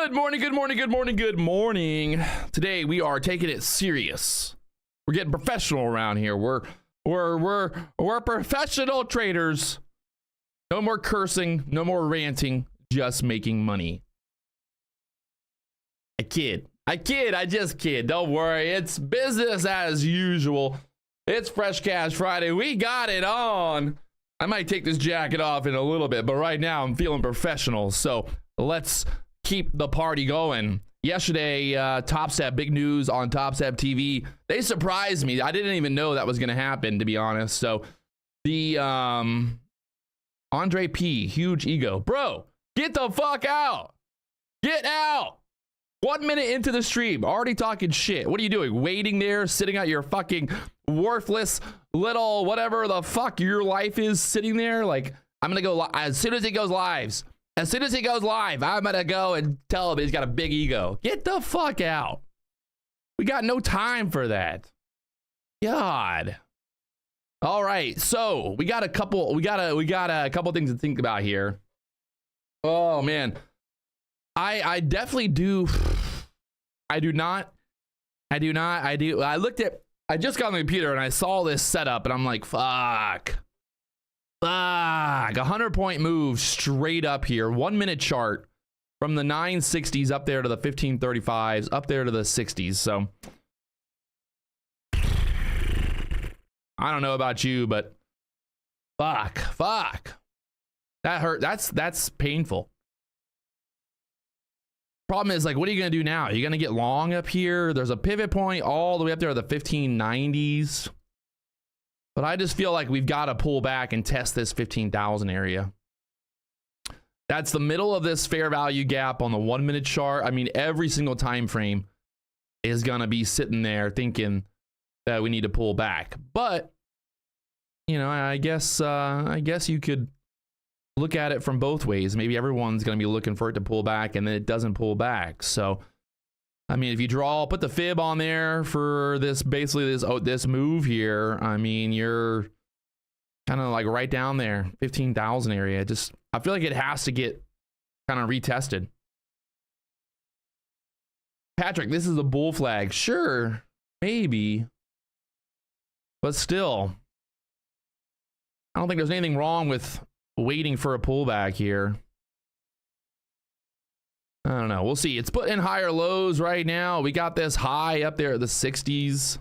Good morning, good morning, good morning, good morning. Today we are taking it serious. We're getting professional around here. We're professional traders. No more cursing, no more ranting, just making money. I kid, I just kid. Don't worry, it's business as usual. It's Fresh Cash Friday. We got it on. I might take this jacket off in a little bit, but right now I'm feeling professional. So let's keep the party going. Yesterday, Topstep, big news on Topstep TV. They surprised me. I didn't even know that was going to happen, to be honest. So the Andre P, huge ego. Bro, get the fuck out. Get out. 1 minute into the stream, already talking shit. What are you doing? Waiting there, sitting at your fucking worthless little whatever the fuck your life is, sitting there like, I'm going to go as soon as he goes live. As soon as he goes live, I'm going to go and tell him he's got a big ego. Get the fuck out. We got no time for that. God. All right. So we got a couple things to think about here. Oh man. I definitely do. I just got on the computer and I saw this setup and I'm like, fuck. Fuck. 100-point move straight up here. 1 minute chart from the 960s up there to the 1535s, up there to the 60s. So I don't know about you, but fuck. That hurt. That's painful. Problem is, like, what are you going to do now? You're going to get long up here. There's a pivot point all the way up there to the 1590s. But I just feel like we've got to pull back and test this 15,000 area. That's the middle of this fair value gap on the 1 minute chart. I mean, every single time frame is going to be sitting there thinking that we need to pull back. But, you know, I guess you could look at it from both ways. Maybe everyone's going to be looking for it to pull back and then it doesn't pull back. So, I mean, if you put the fib on there for this, basically this move here, I mean, you're kind of like right down there, 15,000 area. I feel like it has to get kind of retested. Patrick, this is a bull flag. Sure, maybe. But still, I don't think there's anything wrong with waiting for a pullback here. I don't know. We'll see. It's put in higher lows right now. We got this high up there at the 60s.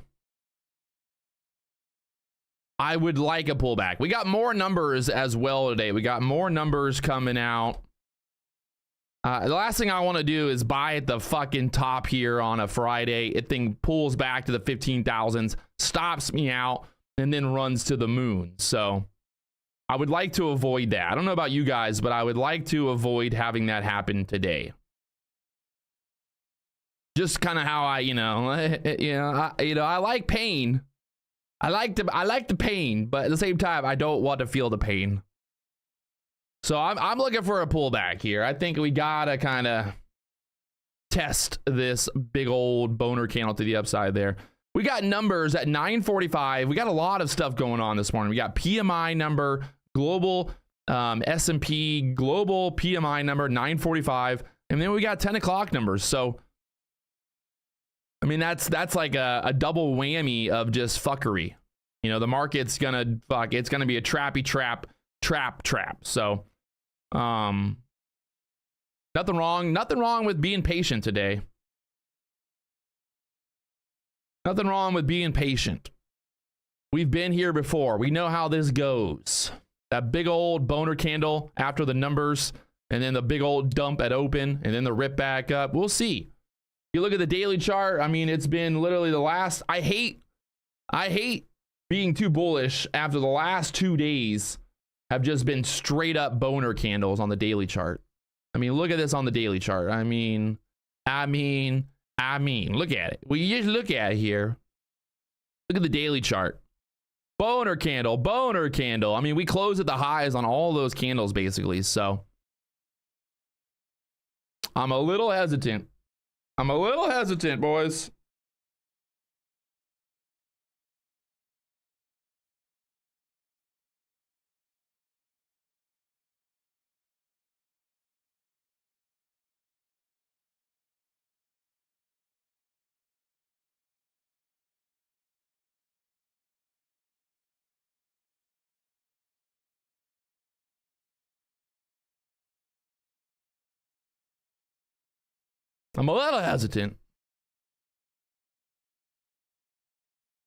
I would like a pullback. We got more numbers as well today. We got more numbers coming out. The last thing I want to do is buy at the fucking top here on a Friday. It thing pulls back to the 15,000s, stops me out, and then runs to the moon. So I would like to avoid that. I don't know about you guys, but I would like to avoid having that happen today. Just kind of how I, I like pain. I like the pain, but at the same time, I don't want to feel the pain. So I'm looking for a pullback here. I think we gotta kind of test this big old boner candle to the upside there. We got numbers at 9:45. We got a lot of stuff going on this morning. We got PMI number, global S&P global PMI number 9:45, and then we got 10 o'clock numbers. So I mean, that's like a double whammy of just fuckery. You know, the market's gonna fuck. It's gonna be a trappy trap. So, nothing wrong with being patient today. Nothing wrong with being patient. We've been here before. We know how this goes. That big old boner candle after the numbers, and then the big old dump at open, and then the rip back up. We'll see. You look at the daily chart, I mean, it's been literally the last, I hate being too bullish after the last 2 days have just been straight up boner candles on the daily chart. I mean, look at this on the daily chart. I mean, look at it. Well, you just look at it here. Look at the daily chart. Boner candle, boner candle. I mean, we closed at the highs on all those candles basically. So I'm a little hesitant. Boys. I'm a little hesitant.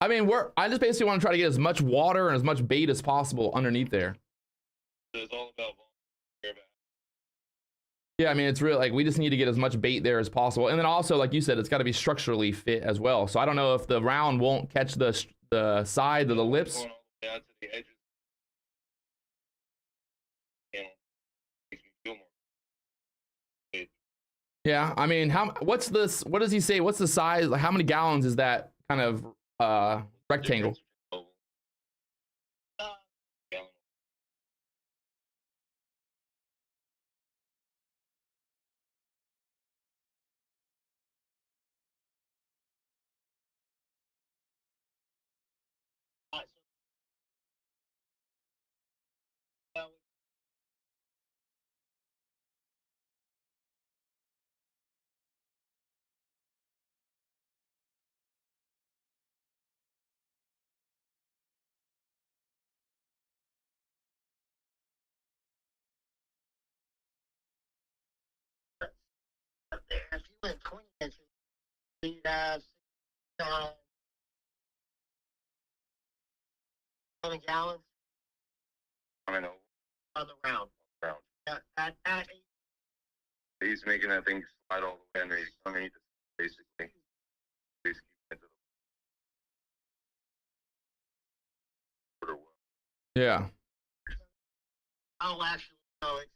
I mean, I just basically want to try to get as much water and as much bait as possible underneath there. It's all about. Yeah, I mean, it's really like we just need to get as much bait there as possible. And then also, like you said, it's got to be structurally fit as well. So I don't know if the round won't catch the side of the lips. Going all the way out to the edges. Makes me feel more. Yeah, I mean, what's this? What does he say? What's the size? Like, how many gallons is that kind of rectangle? If you went 20 inches, you'd have 7 gallons I know. on the round. At He's making that thing slide all the way underneath it, basically. Yeah. I'll actually know it's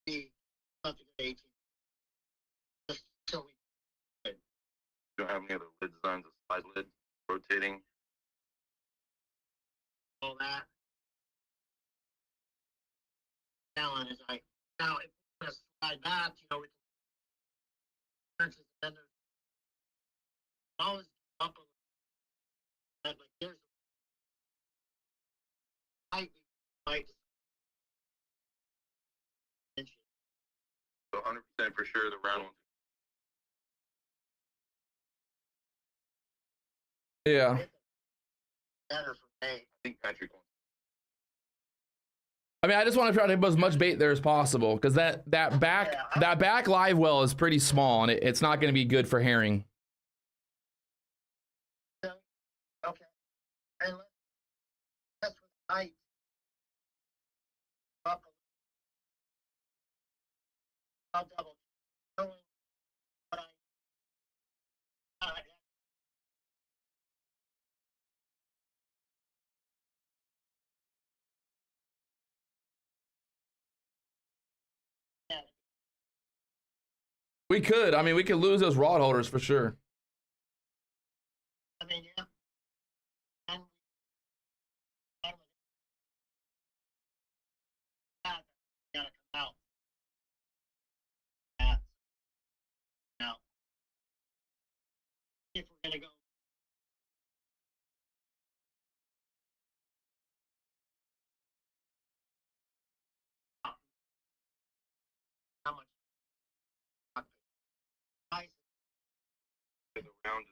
be something at 18. Just so we You don't have any other lid designs, a slide lid, rotating. all that. Gallon is like now if we want to slide back, we can and then there's always up a little bit, like here's might inches. So 100% for sure the round one. Yeah. Better for me. I think Patrick wants. I mean, I just want to try to put as much bait there as possible because that back live well is pretty small and it's not going to be good for herring. Okay. And that's with height. Up I'll double. Knowing what We could. I mean, we could lose those rod holders for sure. I mean, yeah. And gotta come out. Now, if we're gonna go. How much? The round is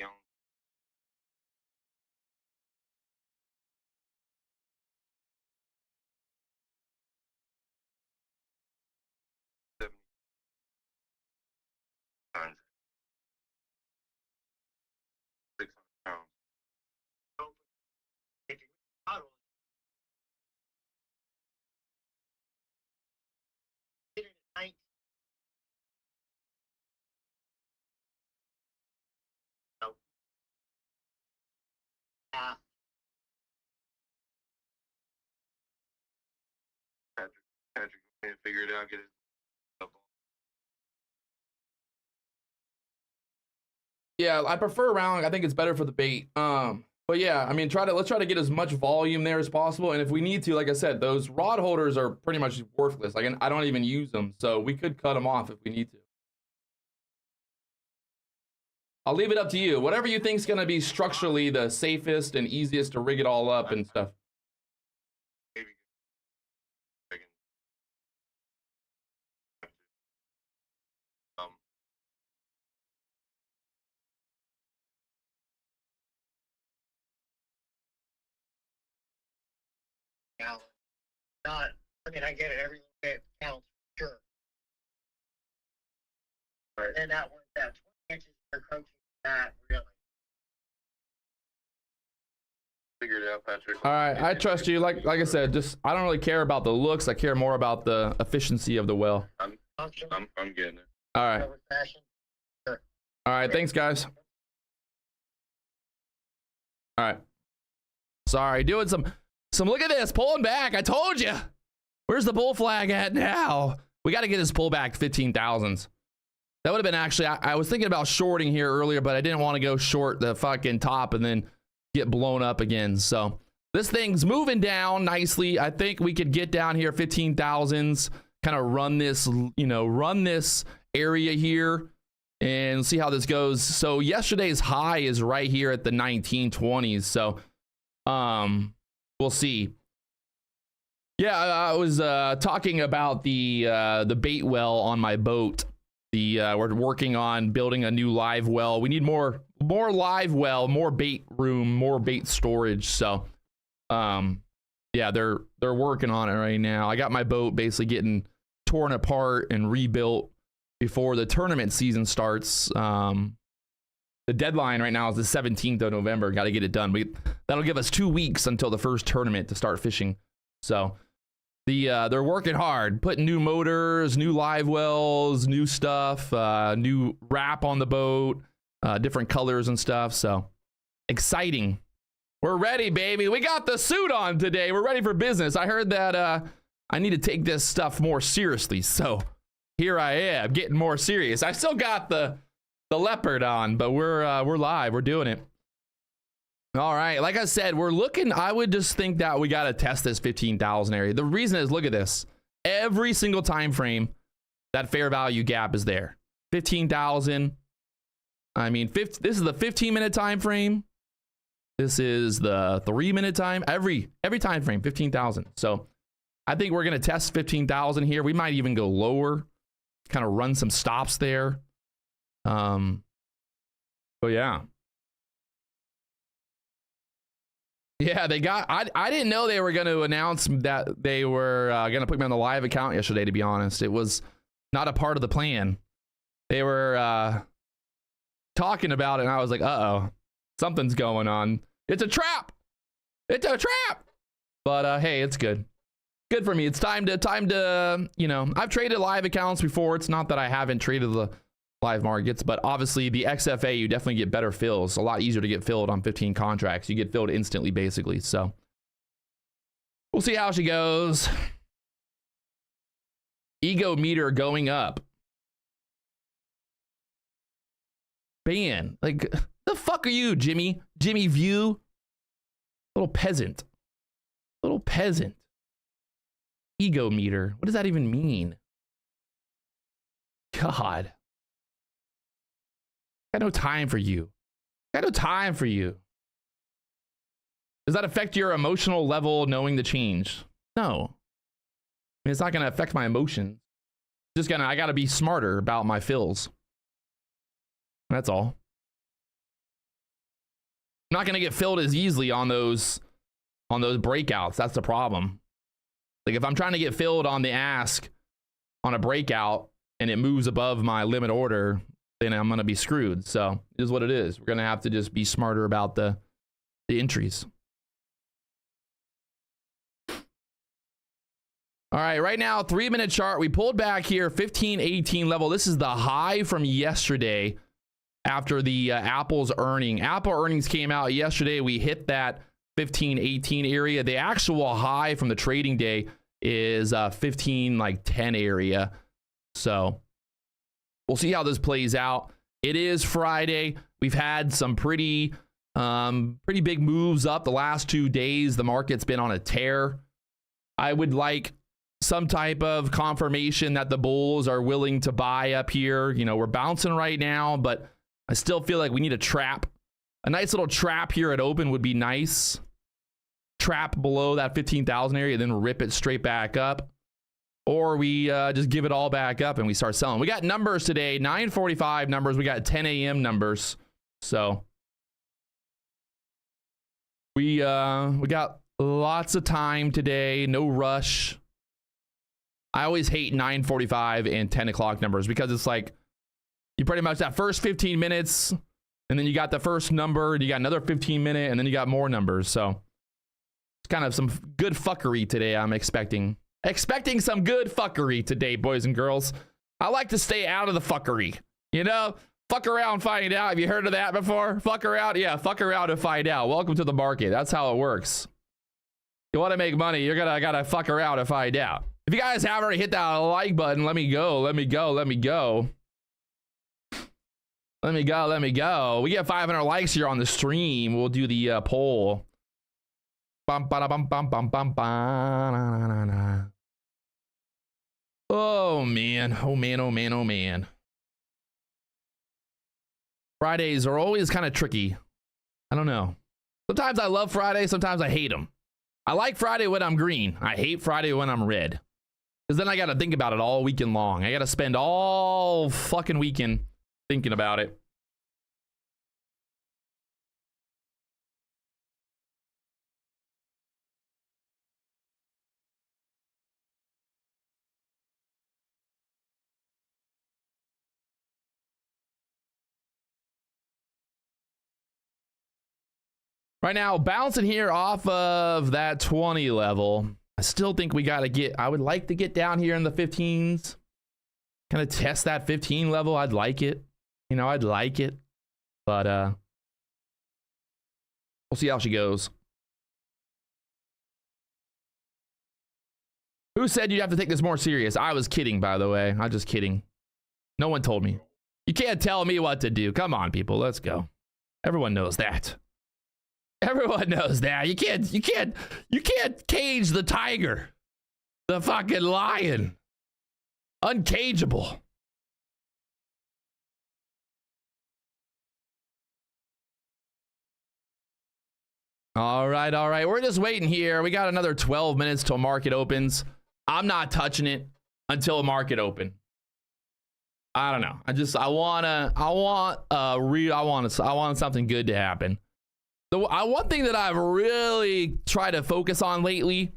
down. Times 600 pounds. Patrick made it, figure it out, get it up. Yeah, I prefer round. I think it's better for the bait. But yeah, I mean, let's try to get as much volume there as possible. And if we need to, like I said, those rod holders are pretty much worthless. Like, I don't even use them, so we could cut them off if we need to. I'll leave it up to you. Whatever you think is going to be structurally the safest and easiest to rig it all up and stuff. Maybe. Gallon. Not, I mean, I get it. Every little bit counts, sure. Right. And that 20 inches are approaching that really. Figured it out, Patrick. All right, I trust you. Like I said, just I don't really care about the looks. I care more about the efficiency of the well. I'm getting it. All right. All right, thanks guys. All right. Sorry, doing some look at this, pulling back. I told you. Where's the bull flag at now? We got to get this pullback to 15,000s. That would have been actually, I was thinking about shorting here earlier, but I didn't want to go short the fucking top and then get blown up again. So this thing's moving down nicely. I think we could get down here 15,000s, kind of run this, run this area here and see how this goes. So yesterday's high is right here at the 1920s. So we'll see. Yeah, I was talking about the bait well on my boat. We're working on building a new live well. We need more live well, more bait room, more bait storage. So yeah, they're working on it right now. I got my boat basically getting torn apart and rebuilt before the tournament season starts. The deadline right now is the 17th of November. Got to get it done. That'll give us 2 weeks until the first tournament to start fishing. So they're working hard, putting new motors, new live wells, new stuff, new wrap on the boat, different colors and stuff. So exciting. We're ready, baby. We got the suit on today. We're ready for business. I heard that I need to take this stuff more seriously. So here I am getting more serious. I still got the leopard on, but we're live. We're doing it. All right, like I said, we're looking. I would just think that we got to test this 15,000 area. The reason is, look at this. Every single time frame, that fair value gap is there. 15,000. I mean, this is the 15-minute time frame. This is the 3-minute time. Every time frame, 15,000. So I think we're gonna test 15,000 here. We might even go lower, kind of run some stops there. But yeah. Yeah, they got, I didn't know they were going to announce that they were going to put me on the live account yesterday, to be honest. It was not a part of the plan. They were talking about it, and I was like, uh-oh, something's going on. It's a trap. It's a trap. But hey, it's good. Good for me. It's time to, I've traded live accounts before. It's not that I haven't traded the live markets, but obviously the XFA, you definitely get better fills. A lot easier to get filled on 15 contracts. You get filled instantly, basically. So we'll see how she goes. Ego meter going up. Ban. Like, the fuck are you, Jimmy? Jimmy View? Little peasant. Little peasant. Ego meter. What does that even mean? God. Got no time for you. Got no time for you. Does that affect your emotional level knowing the change? No. I mean, it's not going to affect my emotions. Just I got to be smarter about my fills. That's all. I'm not going to get filled as easily on those breakouts. That's the problem. Like if I'm trying to get filled on the ask on a breakout and it moves above my limit order, then I'm going to be screwed. So it is what it is. We're going to have to just be smarter about the entries. All right, right now, 3-minute chart. We pulled back here, 1518 level. This is the high from yesterday after the Apple's earning. Apple earnings came out yesterday. We hit that 1518 area. The actual high from the trading day is 1510 area. So we'll see how this plays out. It is Friday. We've had some pretty big moves up the last 2 days. The market's been on a tear. I would like some type of confirmation that the bulls are willing to buy up here. You know, we're bouncing right now, but I still feel like we need a trap. A nice little trap here at open would be nice. Trap below that 15,000 area, then rip it straight back up. Or we just give it all back up and we start selling. We got numbers today, 9:45 numbers. We got 10 a.m. numbers. So we got lots of time today. No rush. I always hate 9:45 and 10 o'clock numbers because it's like You pretty much that first 15 minutes, and then you got the first number, and you got another 15-minute, and then you got more numbers. So it's kind of some good fuckery today. I'm expecting some good fuckery today, boys and girls. I like to stay out of the fuckery. You know, fuck around, find out. Have you heard of that before? Fuck around, yeah, fuck around and find out. Welcome to the market. That's how it works. You want to make money, you're gotta fuck around and find out. If you guys haven't already hit that like button, let me go. We get 500 likes here on the stream. We'll do the poll. Oh man. Fridays are always kind of tricky. I don't know. Sometimes I love Friday, sometimes I hate them. I like Friday when I'm green. I hate Friday when I'm red. Because then I got to think about it all weekend long. I got to spend all fucking weekend thinking about it. Right now, bouncing here off of that 20 level. I still think we got to get, I would like to get down here in the 15s. Kind of test that 15 level. I'd like it. You know, I'd like it. But we'll see how she goes. Who said you have to take this more serious? I was kidding, by the way. I'm just kidding. No one told me. You can't tell me what to do. Come on, people. Let's go. Everyone knows that. Everyone knows that. You can't cage the tiger. The fucking lion. Uncageable. All right. We're just waiting here. We got another 12 minutes till market opens. I'm not touching it until market open. I don't know. I want something good to happen. One thing that I've really tried to focus on lately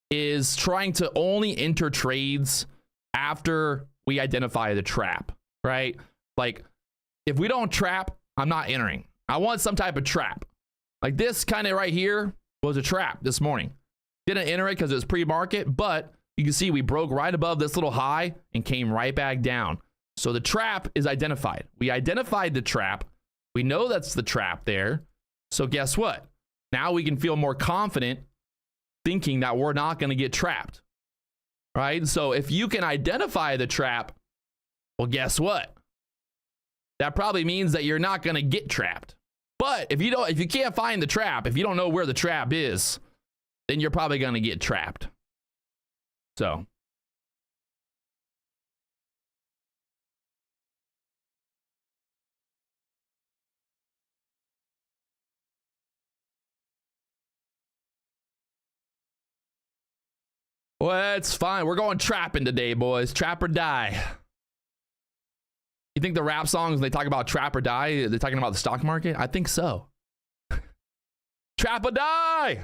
is trying to only enter trades after we identify the trap, right? Like, if we don't trap, I'm not entering. I want some type of trap. Like this kind of right here was a trap this morning. Didn't enter it because it was pre-market, but you can see we broke right above this little high and came right back down. So the trap is identified. We identified the trap. We know that's the trap there. So guess what? Now we can feel more confident thinking that we're not going to get trapped, right? So if you can identify the trap, well, guess what? That probably means that you're not going to get trapped. But if you can't find the trap, if you don't know where the trap is, then you're probably going to get trapped. So well, it's fine. We're going trapping today, boys. Trap or die. You think the rap songs, when they talk about trap or die, they're talking about the stock market? I think so. Trap or die.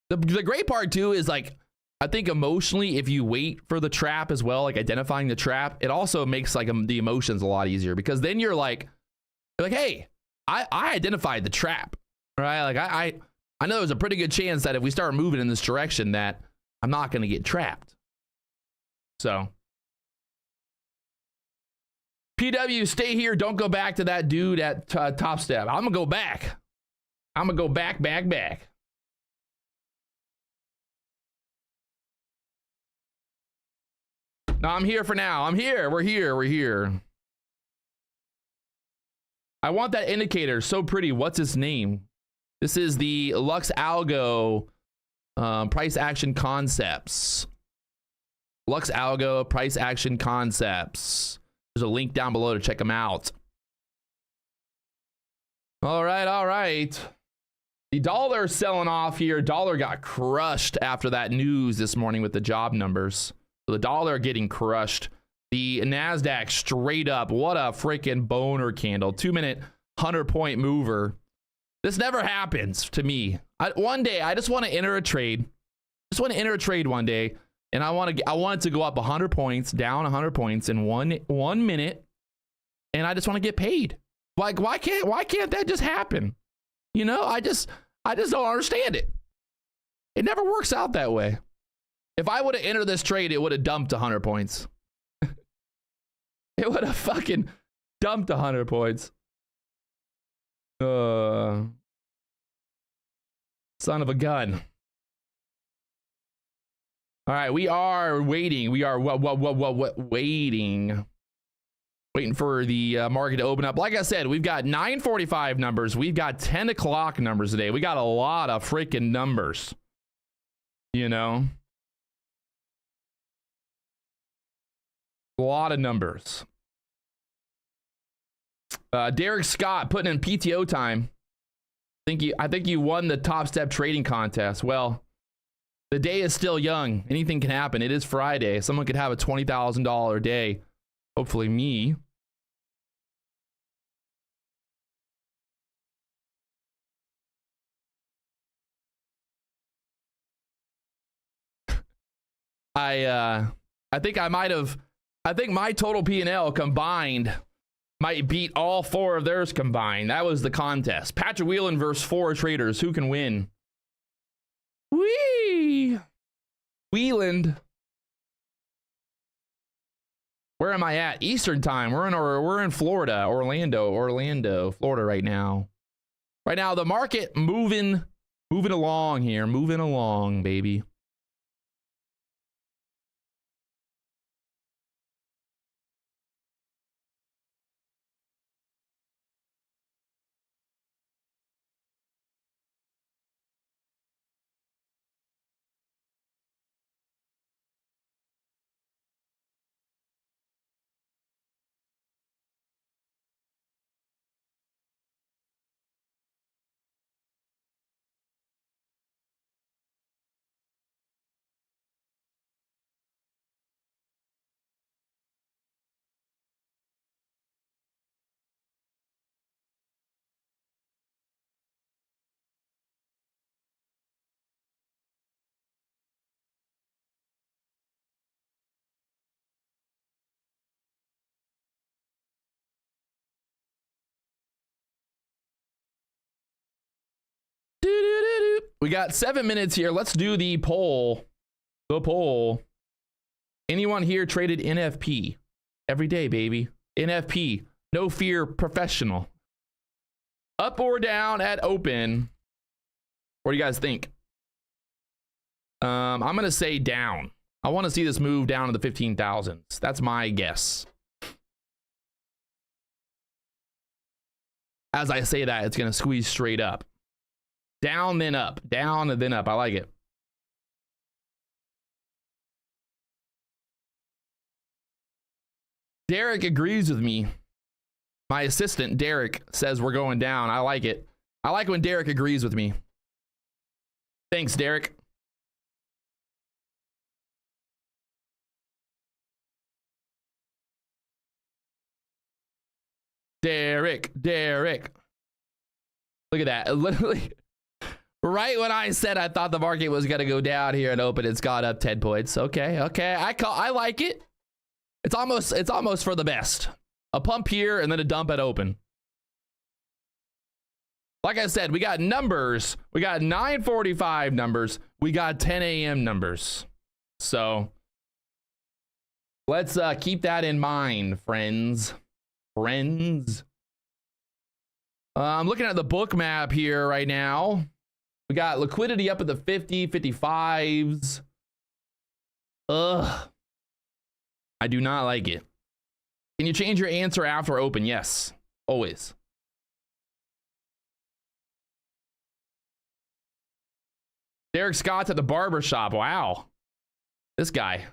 The great part too is, like, I think emotionally, if you wait for the trap as well, like identifying the trap, it also makes like the emotions a lot easier, because then you're like, hey, I identified the trap, right? Like I know there's a pretty good chance that if we start moving in this direction that I'm not going to get trapped. So PW, stay here. Don't go back to that dude at Topstep. I'm going to go back. I'm going to go back. No, I'm here for now. I'm here. We're here. I want that indicator. So pretty. What's its name? This is the Lux Algo price action concepts. Lux Algo price action concepts. There's a link down below to check them out. All right. The dollar selling off here. Dollar got crushed after that news this morning with the job numbers. So the dollar getting crushed. The NASDAQ straight up. What a freaking boner candle. 2-minute 100-point mover. This never happens to me. One day, I just want to enter a trade. One day. And I want it to go up 100 points, down 100 points in one minute, and I just want to get paid. Like, why can't that just happen? You know, I just don't understand it. It never works out that way. If I would have entered this trade, it would have dumped 100 points. It would have fucking dumped 100 points. Son of a gun. All right, we are waiting. We are waiting for the market to open up. Like I said, we've got 9:45 numbers. We've got 10 o'clock numbers today. We got a lot of freaking numbers. You know, a lot of numbers. Derek Scott putting in PTO time. I think you won the Topstep trading contest. Well, the day is still young. Anything can happen. It is Friday. Someone could have a $20,000 day. Hopefully me. I think my total P&L combined might beat all four of theirs combined. That was the contest. Patrick Wieland versus 4 traders. Who can win? Wee! Wieland. Where am I at? Eastern time. We're in Florida, Orlando, Florida right now. Right now, the market moving along here. Moving along, baby. We got 7 minutes here. Let's do the poll. The poll. Anyone here traded NFP? Every day, baby. NFP. No fear professional. Up or down at open? What do you guys think? I'm going to say down. I want to see this move down to the 15,000s. That's my guess. As I say that, it's going to squeeze straight up. Down, then up. Down, and then up. I like it. Derek agrees with me. My assistant, Derek, says we're going down. I like it. I like when Derek agrees with me. Thanks, Derek. Derek. Look at that. Literally, right when I said I thought the market was going to go down here and open, it's gone up 10 points. Okay. I like it. It's almost for the best. A pump here and then a dump at open. Like I said, we got numbers. We got 9:45 numbers. We got 10 a.m. numbers. So let's keep that in mind, friends. I'm looking at the book map here right now. We got liquidity up at the 50, 55s. Ugh. I do not like it. Can you change your answer after open? Yes, always. Derek Scott's at the barber shop. Wow. This guy.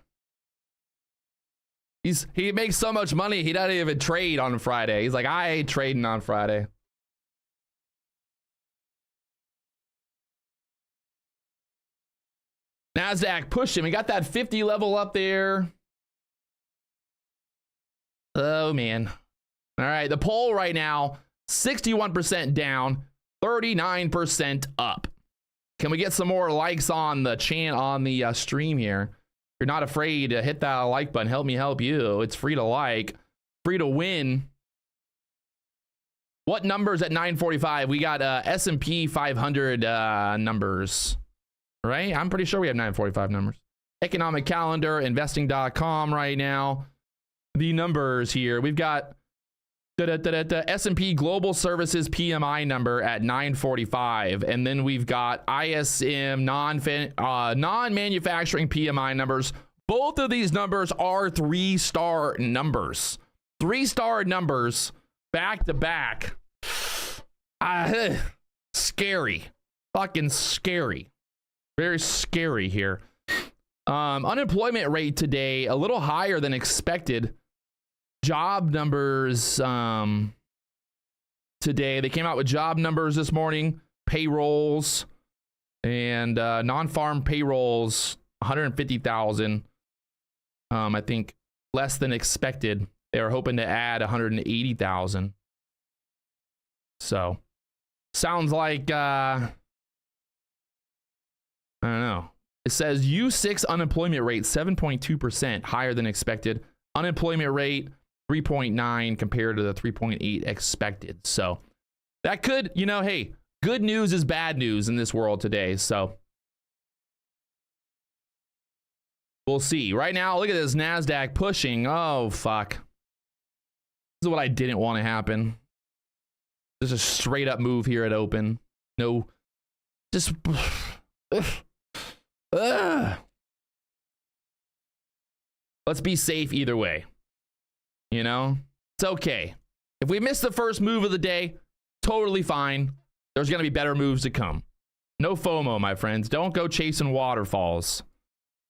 He makes so much money, he doesn't even trade on Friday. He's like, I ain't trading on Friday. NASDAQ pushed him. He got that 50 level up there. Oh, man. All right, the poll right now, 61% down, 39% up. Can we get some more likes on the stream here? you're not afraid to hit that like button. Help me help you. It's free to like, free to win. What numbers at 9:45? We got S&P 500 numbers, right? I'm pretty sure we have 9:45 numbers. Economic calendar, investing.com right now. The numbers here. We've got S&P Global Services PMI number at 9:45, and then we've got ISM non-manufacturing PMI numbers. Both of these numbers are 3-star numbers. 3-star numbers back to back. Scary. Fucking scary. Very scary here. Unemployment rate today a little higher than expected. Job numbers today, they came out with job numbers this morning, payrolls, and non-farm payrolls 150,000. I think less than expected. They were hoping to add 180,000. So sounds like I don't know. It says U6 unemployment rate 7.2% higher than expected. Unemployment rate 3.9 compared to the 3.8 expected. So that could, you know, hey, good news is bad news in this world today. So we'll see. Right now, look at this NASDAQ pushing. Oh, fuck. This is what I didn't want to happen. There's a straight up move here at open. No, just let's be safe either way. You know, it's okay. If we miss the first move of the day, totally fine. There's going to be better moves to come. No FOMO, my friends. Don't go chasing waterfalls.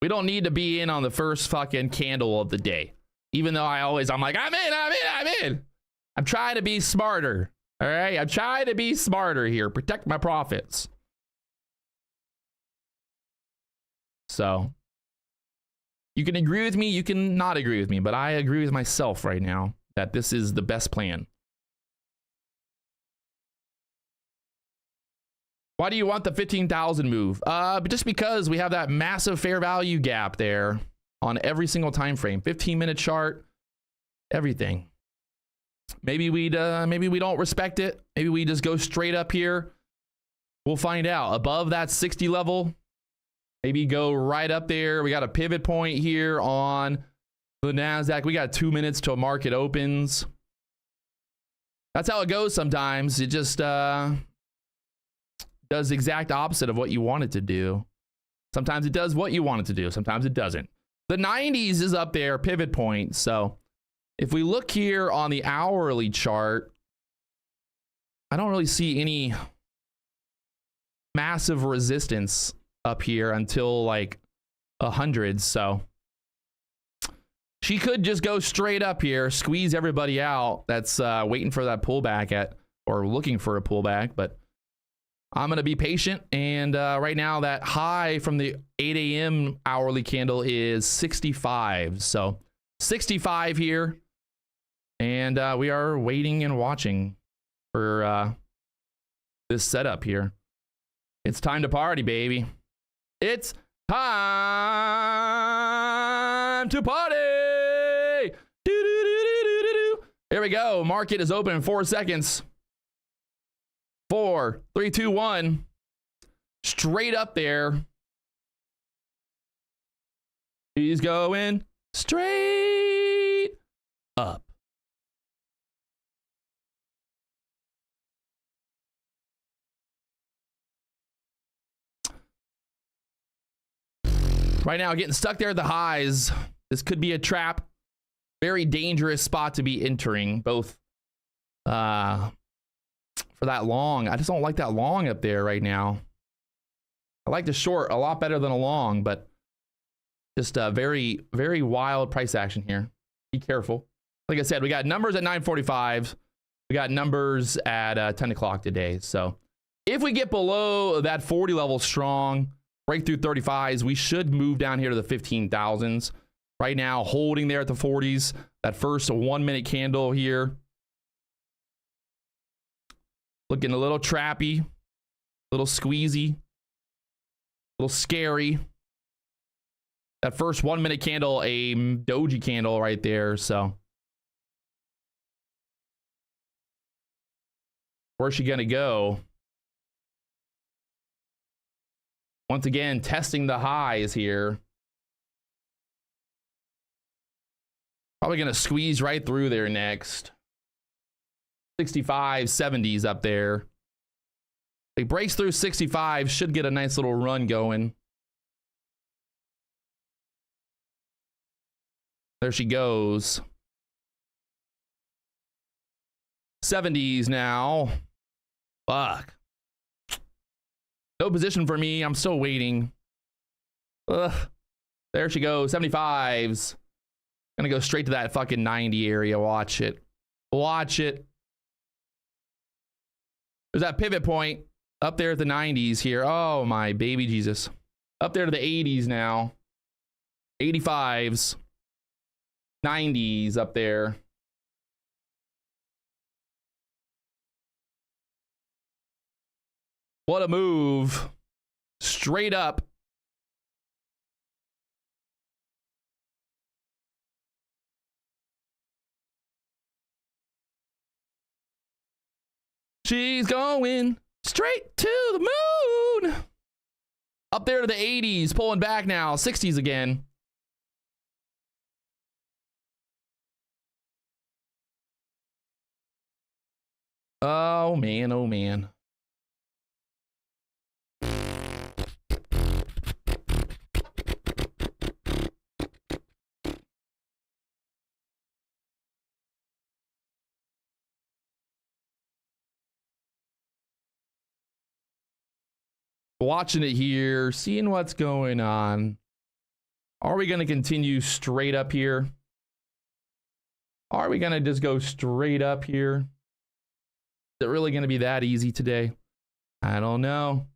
We don't need to be in on the first fucking candle of the day. Even though I'm like, I'm in. I'm trying to be smarter. All right. I'm trying to be smarter here. Protect my profits. So you can agree with me, you can not agree with me, but I agree with myself right now that this is the best plan. Why do you want the 15,000 move? Just because we have that massive fair value gap there on every single time frame. 15-minute chart, everything. Maybe we don't respect it. Maybe we just go straight up here. We'll find out. Above that 60 level, maybe go right up there. We got a pivot point here on the NASDAQ. We got 2 minutes till market opens. That's how it goes sometimes. It just does the exact opposite of what you want it to do. Sometimes it does what you want it to do. Sometimes it doesn't. The 90s is up there, pivot point. So if we look here on the hourly chart, I don't really see any massive resistance up here until like 100. So she could just go straight up here, squeeze everybody out that's waiting for that pullback or looking for a pullback. But I'm going to be patient. And right now that high from the 8 a.m. hourly candle is 65. So 65 here. And we are waiting and watching for this setup here. It's time to party, baby. It's time to party. Here we go. Market is open in 4 seconds. 4, 3, 2, 1. Straight up there. He's going straight up. Right now, getting stuck there at the highs. This could be a trap. Very dangerous spot to be entering, both for that long. I just don't like that long up there right now. I like the short a lot better than a long, but just a very, very wild price action here. Be careful. Like I said, we got numbers at 9:45. We got numbers at 10 o'clock today. So if we get below that 40 level strong, break through 35s, we should move down here to the 15,000s. Right now, holding there at the 40s. That first 1 minute candle here. Looking a little trappy, a little squeezy, a little scary. That first 1 minute candle, a doji candle right there. So where's she gonna go? Once again, testing the highs here. Probably gonna squeeze right through there next. 65, 70s up there. It breaks through 65, should get a nice little run going. There she goes. 70s now. Fuck. No position for me. I'm still waiting. Ugh. There she goes. 75s. Gonna go straight to that fucking 90 area. Watch it. Watch it. There's that pivot point up there at the 90s here. Oh my baby Jesus. Up there to the 80s now. 85s. 90s up there. What a move. Straight up. She's going straight to the moon. Up there to the 80s, pulling back now. 60s again. Oh man, oh man. Watching it here, seeing what's going on. Are we going to continue straight up here? Are we going to just go straight up here? Is it really going to be that easy today? I don't know.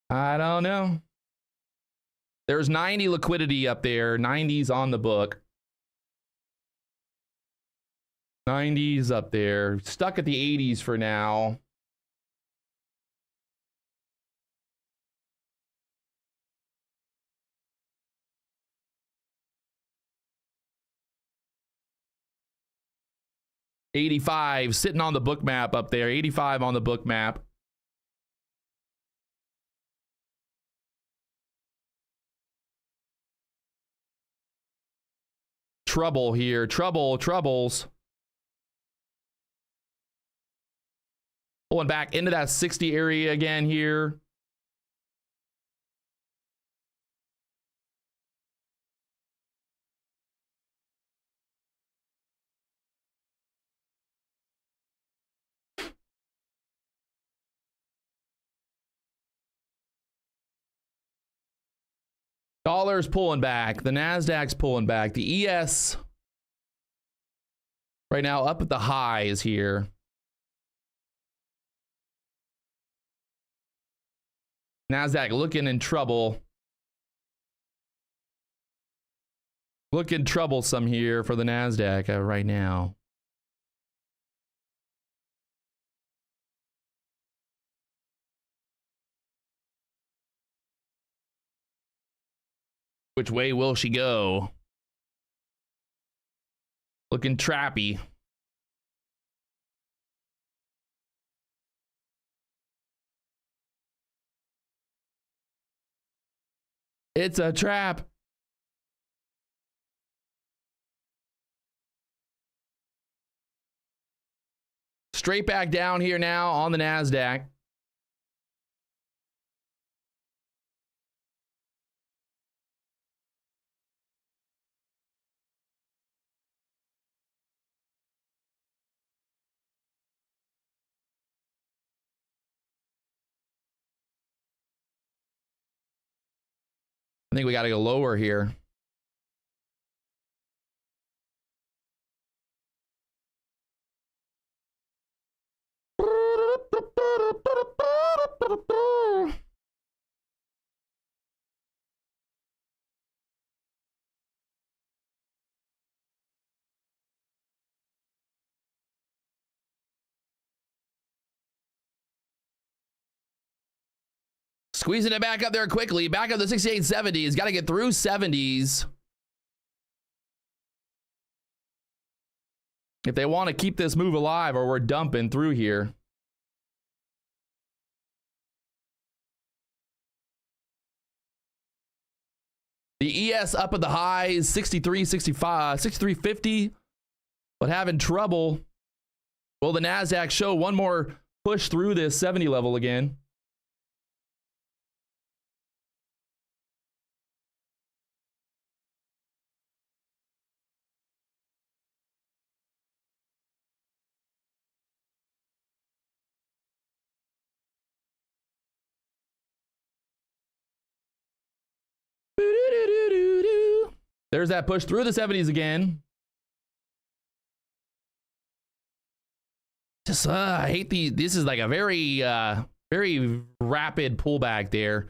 I don't know. There's 90 liquidity up there. 90s on the book. 90s up there. Stuck at the 80s for now. $85 sitting on the book map up there. 85 on the book map. Trouble here. Troubles. Pulling back into that 60 area again here. Dollar's pulling back. The NASDAQ's pulling back. The ES right now up at the highs here. NASDAQ looking in trouble. Looking troublesome here for the NASDAQ right now. Which way will she go? Looking trappy. It's a trap. Straight back down here now on the NASDAQ. I think we got to go lower here. Squeezing it back up there quickly. Back up to 68.70s. Got to get through 70s. If they want to keep this move alive, or we're dumping through here. The ES up at the highs, 63, 65, 63.50, but having trouble. Will the NASDAQ show one more push through this 70 level again? There's that push through the 70s again. Just I hate this is like a very very rapid pullback there.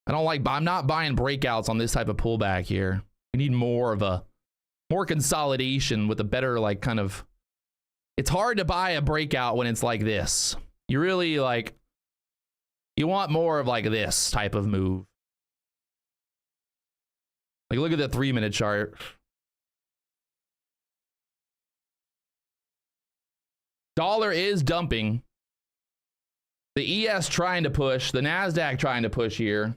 I don't like, I'm not buying breakouts on this type of pullback here. We need more consolidation with a better, like, kind of, it's hard to buy a breakout when it's like this. You really, like, you want more of like this type of move. Like, look at the 3-minute chart. Dollar is dumping. The ES trying to push. The NASDAQ trying to push here.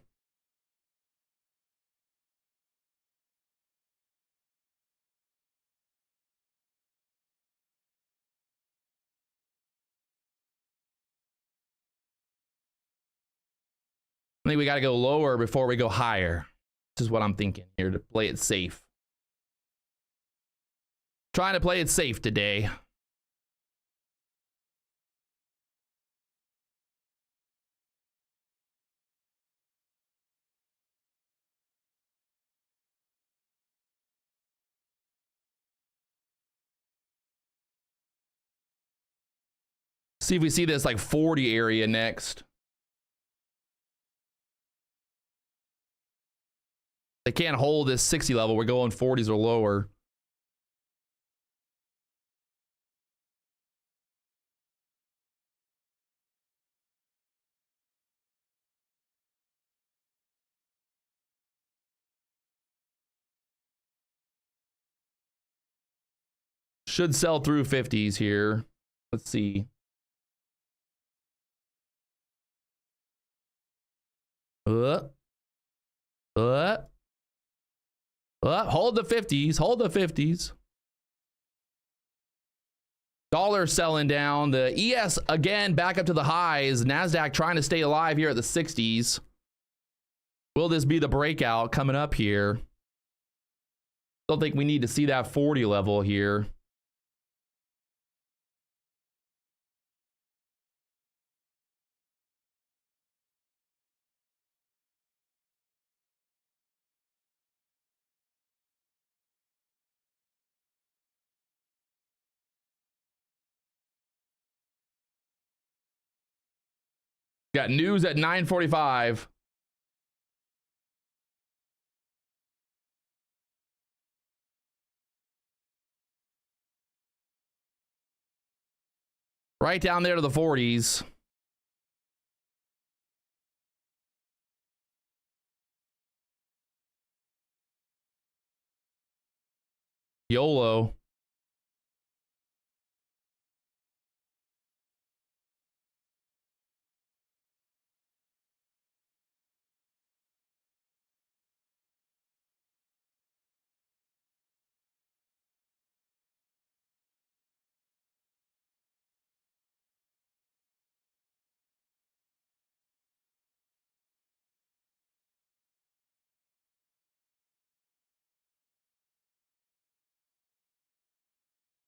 I think we got to go lower before we go higher. This is what I'm thinking here, to play it safe. Trying to play it safe today. See if we see this like 40 area next. They can't hold this 60 level. We're going 40s or lower. Should sell through 50s here. Let's see. Hold the 50s. Hold the 50s. Dollar selling down. The ES again back up to the highs. NASDAQ trying to stay alive here at the 60s. Will this be the breakout coming up here? Don't think we need to see that 40 level here. Got news at 9:45. Right down there to the 40s. YOLO.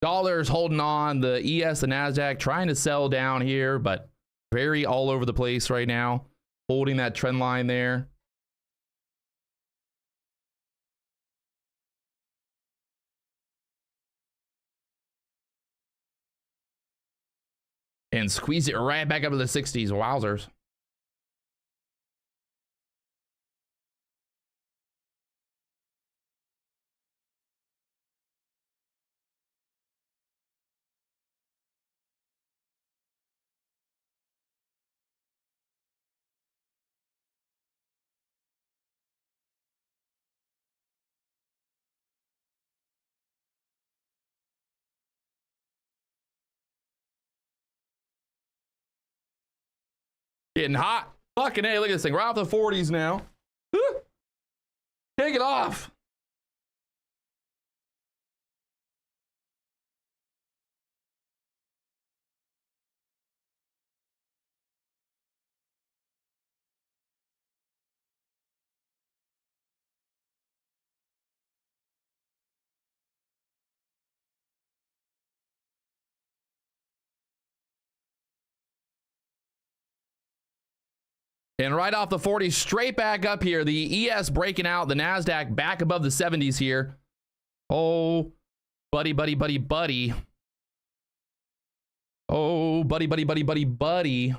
Dollars holding on. The ES and NASDAQ trying to sell down here, but very all over the place right now. Holding that trend line there. And squeeze it right back up to the 60s. Wowzers. Getting hot. Fucking hey, look at this thing. Right off the 40s now. Woo. Take it off. And right off the 40, straight back up here. The ES breaking out. The NASDAQ back above the 70s here. Oh, buddy, buddy, buddy, buddy. Oh, buddy, buddy, buddy, buddy, buddy.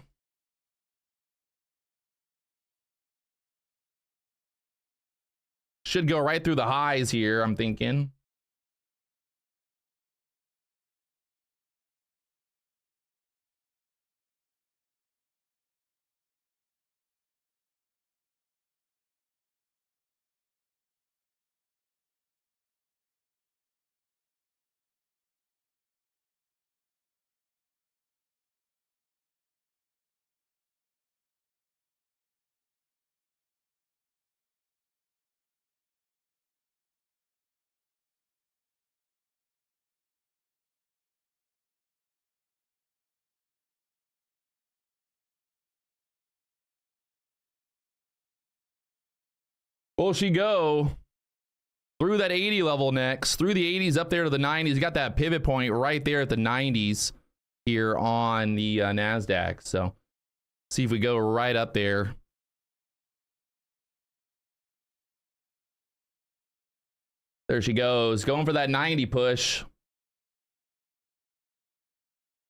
Should go right through the highs here, I'm thinking. Will she go through that 80 level next? Through the 80s up there to the 90s. Got that pivot point right there at the 90s here on the NASDAQ. So see if we go right up there. There she goes. Going for that 90 push.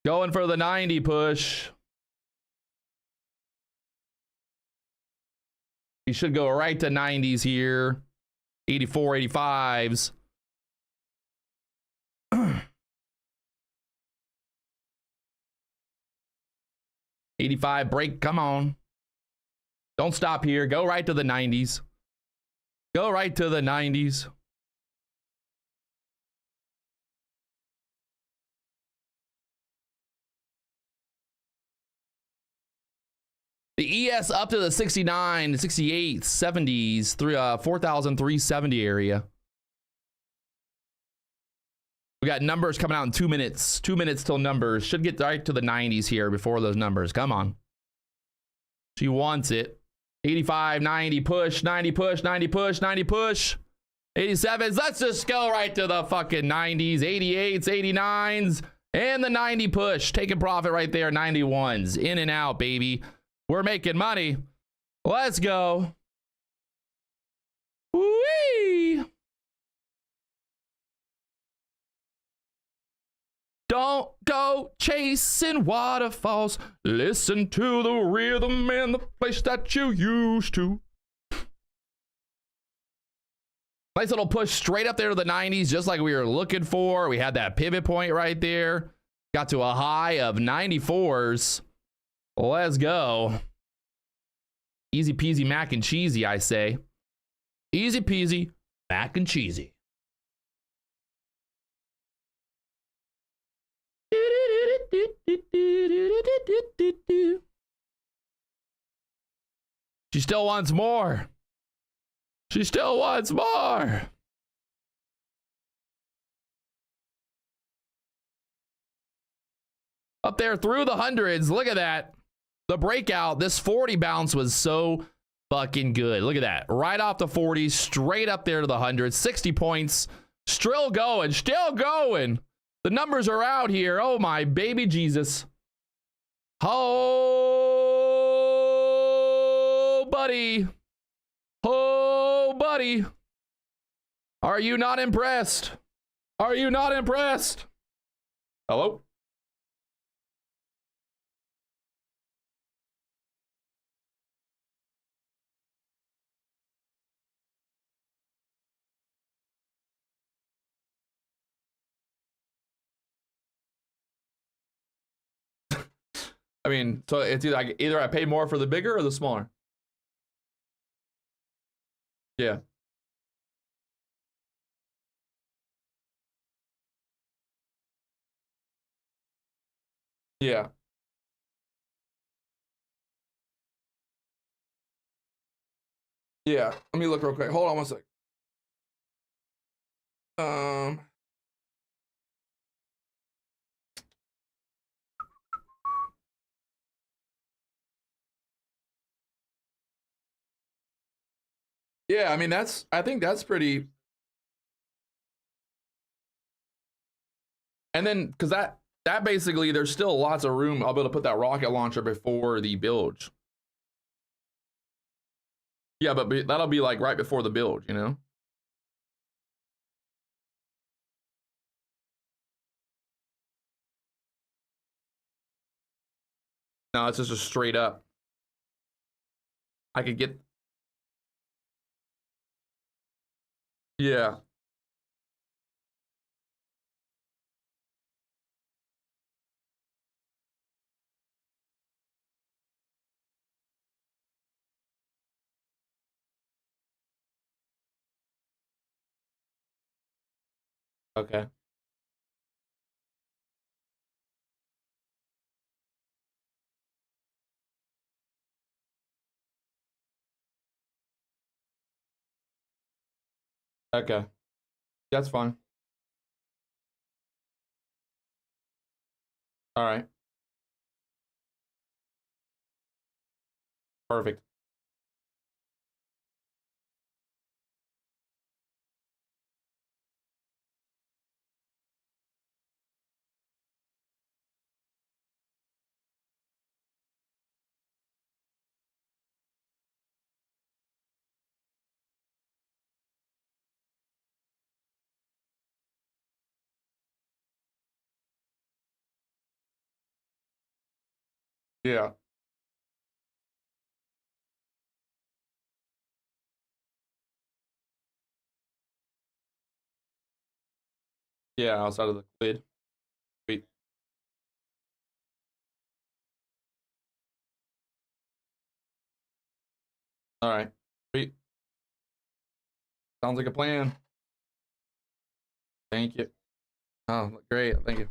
Going for the 90 push. You should go right to 90s here. 84, 85s. 85 break. Come on. Don't stop here. Go right to the 90s. Go right to the 90s. The ES up to the 69, 68, 70s, 4,370 area. We got numbers coming out in 2 minutes. 2 minutes till numbers. Should get right to the 90s here before those numbers. Come on. She wants it. 85, 90 push, 90 push, 90 push, 90 push. 87s. Let's just go right to the fucking 90s, 88s, 89s, and the 90 push. Taking profit right there. 91s. In and out, baby. We're making money. Let's go. Whee! Don't go chasing waterfalls. Listen to the rhythm and the place that you used to. Nice little push straight up there to the 90s, just like we were looking for. We had that pivot point right there. Got to a high of 94s. Let's go. Easy peasy mac and cheesy, I say. Easy peasy mac and cheesy. She still wants more. She still wants more. Up there through the hundreds. Look at that. The breakout, this 40 bounce was so fucking good. Look at that. Right off the 40s, straight up there to the hundreds. 60 points. Still going. Still going. The numbers are out here. Oh, my baby Jesus. Oh, buddy. Oh, buddy. Are you not impressed? Are you not impressed? Hello? I mean, so it's either I pay more for the bigger or the smaller. Yeah. Yeah. Yeah, let me look real quick. Hold on one sec. Yeah, I mean, I think that's pretty. And then, because that basically, there's still lots of room. I'll be able to put that rocket launcher before the bilge. Yeah, but that'll be like right before the bilge, you know? No, it's just a straight up. I could get. Yeah. Okay. Okay. That's fine. All right. Perfect. Yeah. Yeah, outside of the lid. Sweet. All right. Sweet. Sounds like a plan. Thank you. Oh, great. Thank you.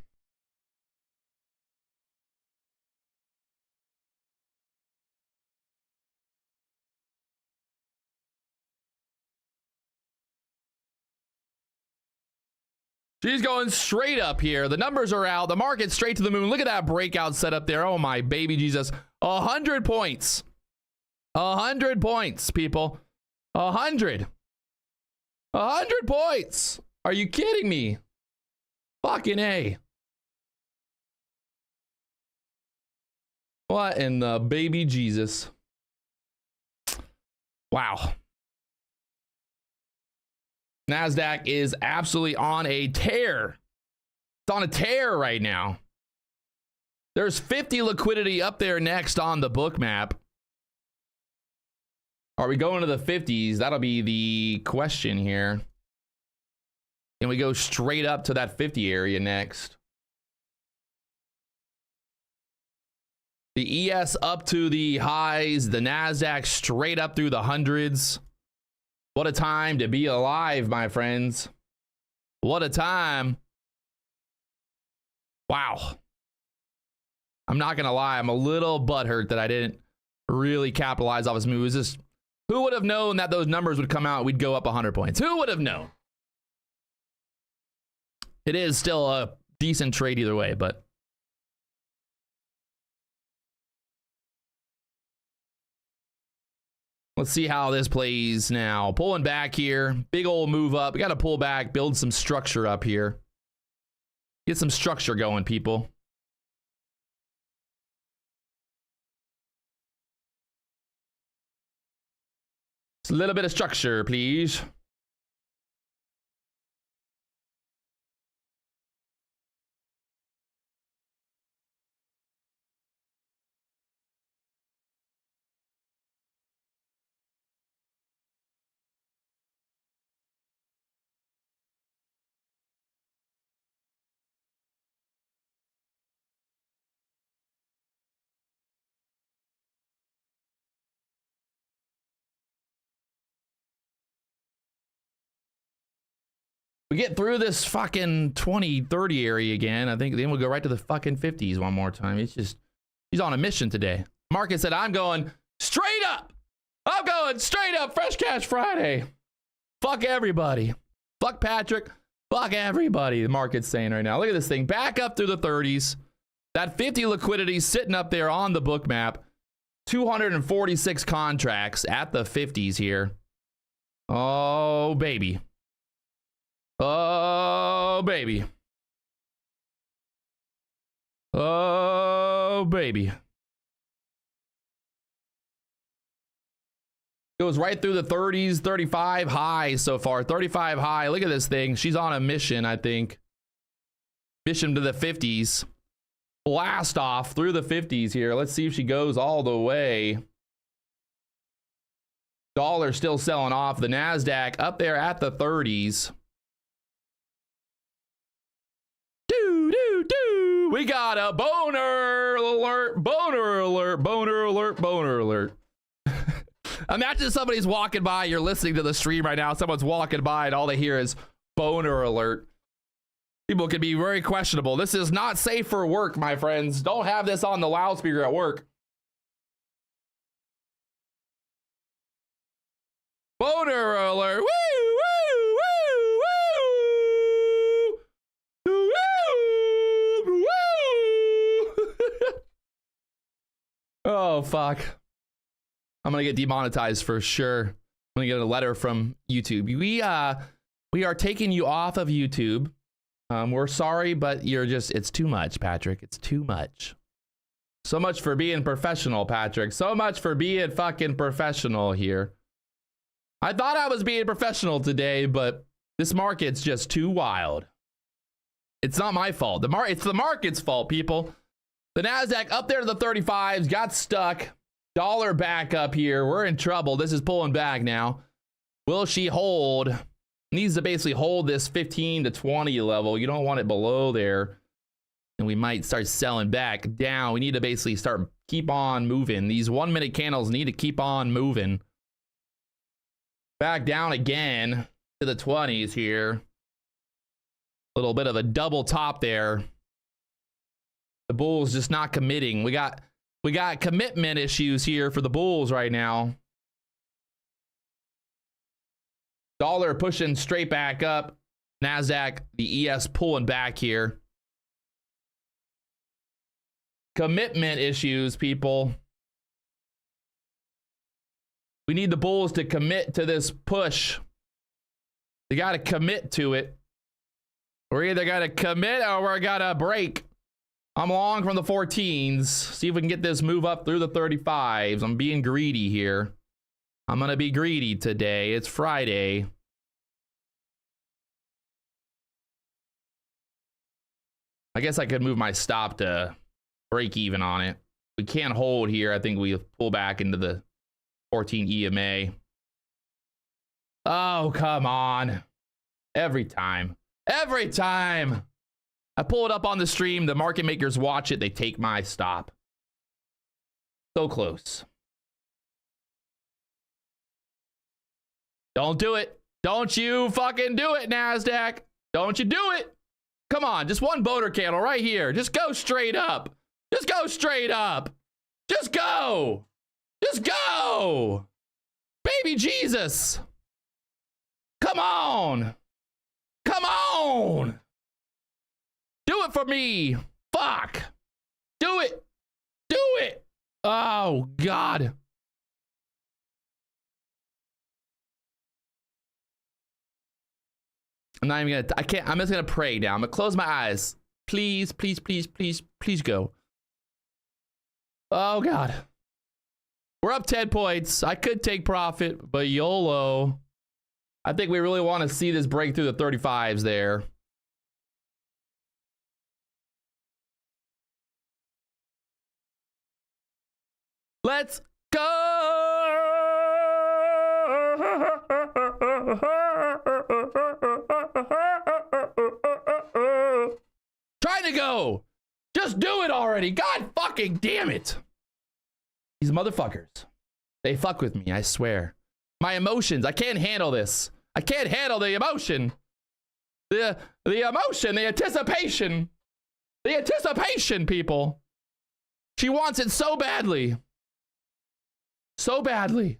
She's going straight up here. The numbers are out. The market's straight to the moon. Look at that breakout set up there. Oh, my baby Jesus. 100 points. 100 points, people. 100. 100 points. Are you kidding me? Fucking A. What in the baby Jesus? Wow. NASDAQ is absolutely on a tear. It's on a tear right now. There's 50 liquidity up there next on the book map. Are we going to the 50s? That'll be the question here. Can we go straight up to that 50 area next? The ES up to the highs, the NASDAQ straight up through the hundreds. What a time to be alive, my friends. What a time. Wow. I'm not going to lie. I'm a little butthurt that I didn't really capitalize off his move. It was just, who would have known that those numbers would come out? We'd go up 100 points. Who would have known? It is still a decent trade either way, but. Let's see how this plays now. Pulling back here. Big old move up. We got to pull back, build some structure up here. Get some structure going, people. Just a little bit of structure, please. We get through this fucking 20-30 area again. I think then we'll go right to the fucking 50s one more time. It's just, he's on a mission today. Market said, I'm going straight up. I'm going straight up Fresh Cash Friday. Fuck everybody. Fuck Patrick. Fuck everybody. The market's saying right now. Look at this thing. Back up through the 30s. That 50 liquidity sitting up there on the book map. 246 contracts at the 50s here. Oh, baby. Oh, baby. Oh, baby. Goes right through the 30s, 35 high so far. 35 high. Look at this thing. She's on a mission, I think. Mission to the 50s. Blast off through the 50s here. Let's see if she goes all the way. Dollar still selling off. The NASDAQ up there at the 30s. We got a boner alert, boner alert, boner alert, boner alert. Imagine somebody's walking by, you're listening to the stream right now, someone's walking by and all they hear is boner alert. People can be very questionable. This is not safe for work, my friends. Don't have this on the loudspeaker at work. Boner alert. Woo, woo, woo, woo. Woo, woo. Oh, fuck. I'm gonna get demonetized for sure. I'm gonna get a letter from YouTube. We are taking you off of YouTube. We're sorry, but you're just, it's too much, Patrick. It's too much. So much for being professional, Patrick. So much for being fucking professional here. I thought I was being professional today, but this market's just too wild. It's not my fault. It's the market's fault, people. The NASDAQ up there to the 35s, got stuck. Dollar back up here. We're in trouble. This is pulling back now. Will she hold? Needs to basically hold this 15 to 20 level. You don't want it below there. And we might start selling back down. We need to basically keep on moving. These 1 minute candles need to keep on moving. Back down again to the 20s here. A little bit of a double top there. The bulls just not committing. We got commitment issues here for the bulls right now. Dollar pushing straight back up. NASDAQ, the ES pulling back here. Commitment issues, people. We need the bulls to commit to this push. They got to commit to it. We're either got to commit or we're got to break. I'm long from the 14s. See if we can get this move up through the 35s. I'm being greedy here. I'm going to be greedy today. It's Friday. I guess I could move my stop to break even on it. We can't hold here. I think we pull back into the 14 EMA. Oh, come on. Every time. Every time. I pull it up on the stream. The market makers watch it. They take my stop. So close. Don't do it. Don't you fucking do it, NASDAQ. Don't you do it. Come on. Just one boner candle right here. Just go straight up. Just go straight up. Just go. Just go. Baby Jesus. Come on. Come on. Do it for me. Fuck. Do it. Do it. Oh, God. I'm not even gonna, I can't, I'm just gonna pray now. I'm gonna close my eyes. Please, please, please, please, please go. Oh, God. We're up 10 points. I could take profit, but YOLO. I think we really want to see this break through the 35s there. Let's go. Trying to go. Just do it already. God fucking damn it. These motherfuckers. They fuck with me, I swear. My emotions. I can't handle this. I can't handle the emotion. The emotion, the anticipation. The anticipation, people. She wants it so badly. So badly.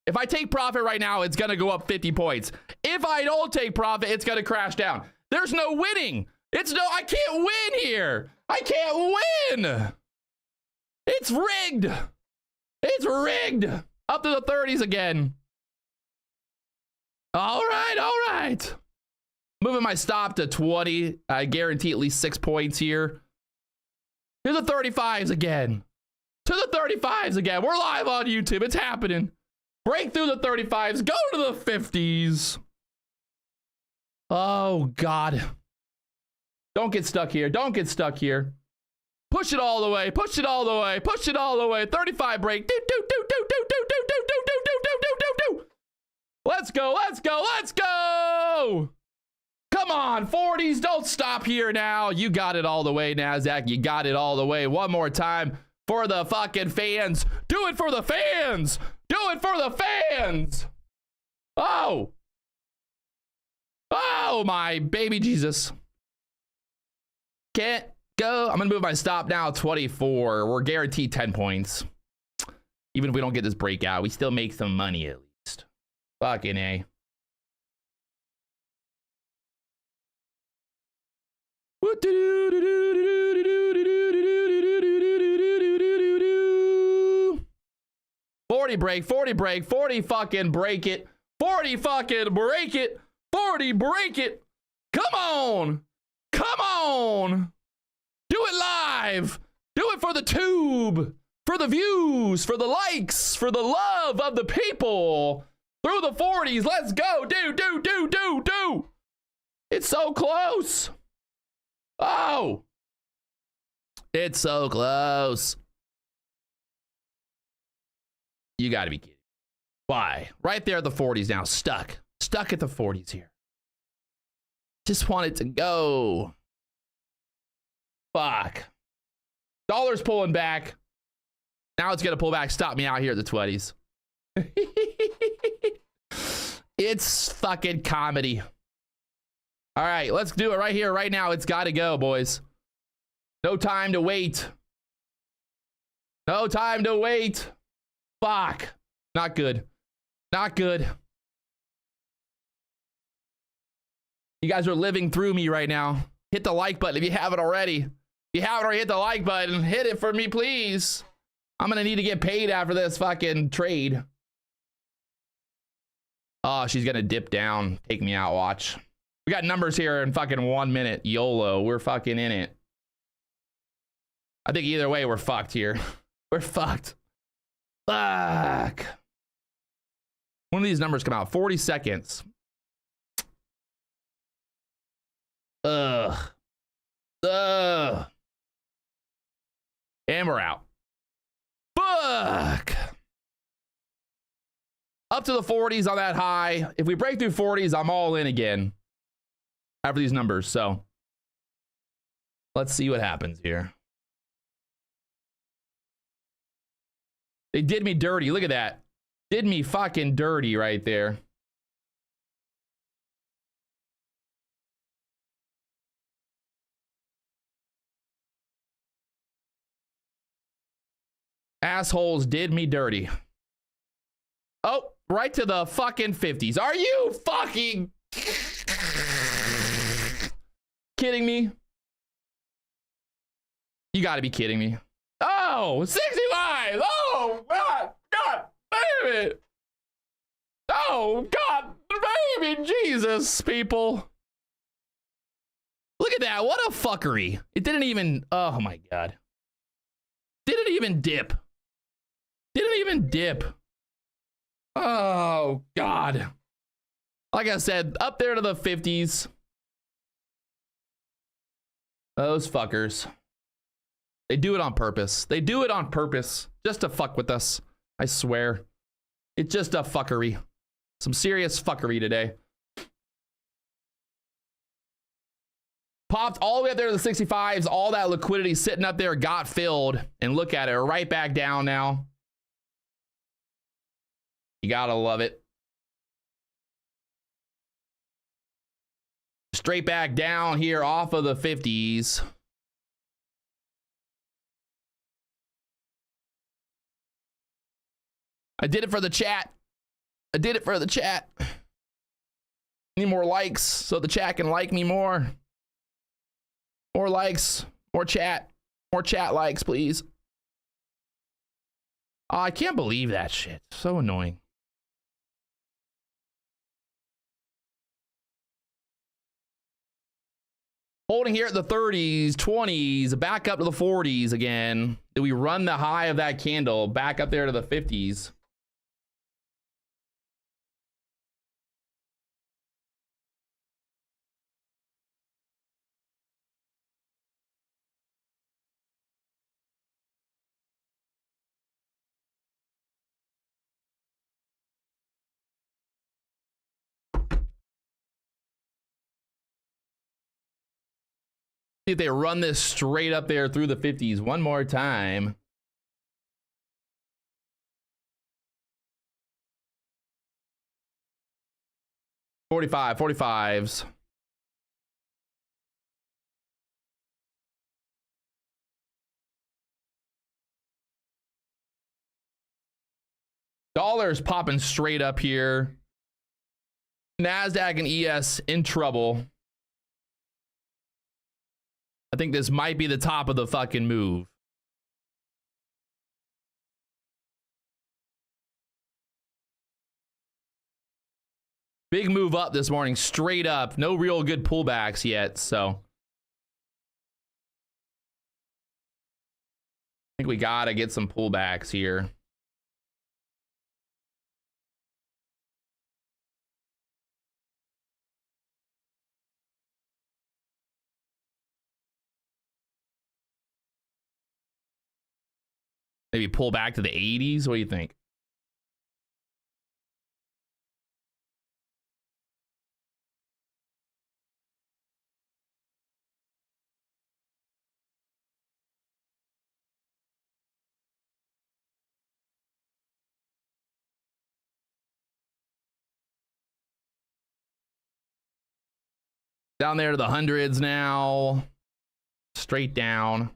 If I take profit right now, it's going to go up 50 points. If I don't take profit, it's going to crash down. There's no winning. I can't win here. I can't win. It's rigged. It's rigged. Up to the 30s again. All right. Moving my stop to 20. I guarantee at least 6 points here. Here's the 35s again. To the 35s again. We're live on YouTube. It's happening. Break through the 35s. Go to the 50s. Oh, God. Don't get stuck here. Don't get stuck here. Push it all the way. Push it all the way. Push it all the way. 35 break. Do. Let's go. Let's go. Let's go. Come on, 40s. Don't stop here now. You got it all the way, NASDAQ. You got it all the way. One more time for the fucking fans. Do it for the fans. Do it for the fans. Oh. Oh, my baby Jesus. Can't go. I'm going to move my stop now 24. We're guaranteed 10 points. Even if we don't get this breakout, we still make some money at least. Fucking A. Forty break, 40 break, 40 fucking break it, 40 fucking break it, 40 break it. Come on. Come on. Do it live. Do it for the tube, for the views, for the likes, for the love of the people. Through the 40s. Let's go. Do. It's so close. Oh. It's so close. You got to be kidding. Why? Right there at the 40s now. Stuck at the 40s here. Just want it to go. Fuck. Dollar's pulling back. Now it's going to pull back. Stop me out here at the 20s. It's fucking comedy. All right, let's do it right here, right now. It's got to go, boys. No time to wait. No time to wait. Fuck. Not good. Not good. You guys are living through me right now. Hit the like button if you haven't already. If you haven't already hit the like button, hit it for me, please. I'm going to need to get paid after this fucking trade. Oh, she's going to dip down. Take me out, watch. We got numbers here in fucking 1 minute. YOLO. We're fucking in it. I think either way, we're fucked here. We're fucked. Fuck. One of these numbers come out. 40 seconds. Ugh. And we're out. Fuck. Up to the 40s on that high. If we break through 40s, I'm all in again. After these numbers, so let's see what happens here. They did me dirty. Look at that. Did me fucking dirty right there. Assholes did me dirty. Oh, right to the fucking 50s. Are you fucking kidding me? You gotta be kidding me. Oh, 65. Oh, God damn it. Oh, God, baby Jesus, people. Look at that. What a fuckery. It didn't even, oh my God. Didn't even dip. Didn't even dip. Oh, God. Like I said, up there to the 50s. Those fuckers. They do it on purpose. They do it on purpose. Just to fuck with us. I swear. It's just a fuckery. Some serious fuckery today. Popped all the way up there to the 65s. All that liquidity sitting up there got filled. And look at it. Right back down now. You gotta love it. Straight back down here off of the 50s. I did it for the chat. I did it for the chat. Need more likes so the chat can like me more. More likes, more chat likes, please. Oh, I can't believe that shit. So annoying. Holding here at the 30s, 20s, back up to the 40s again. Did we run the high of that candle back up there to the 50s? See if they run this straight up there through the 50s one more time. $45s. Dollars popping straight up here. NASDAQ and ES in trouble. I think this might be the top of the fucking move. Big move up this morning, straight up. No real good pullbacks yet, so. I think we gotta get some pullbacks here. Maybe pull back to the 80s. What do you think? Down there to the hundreds now. Straight down.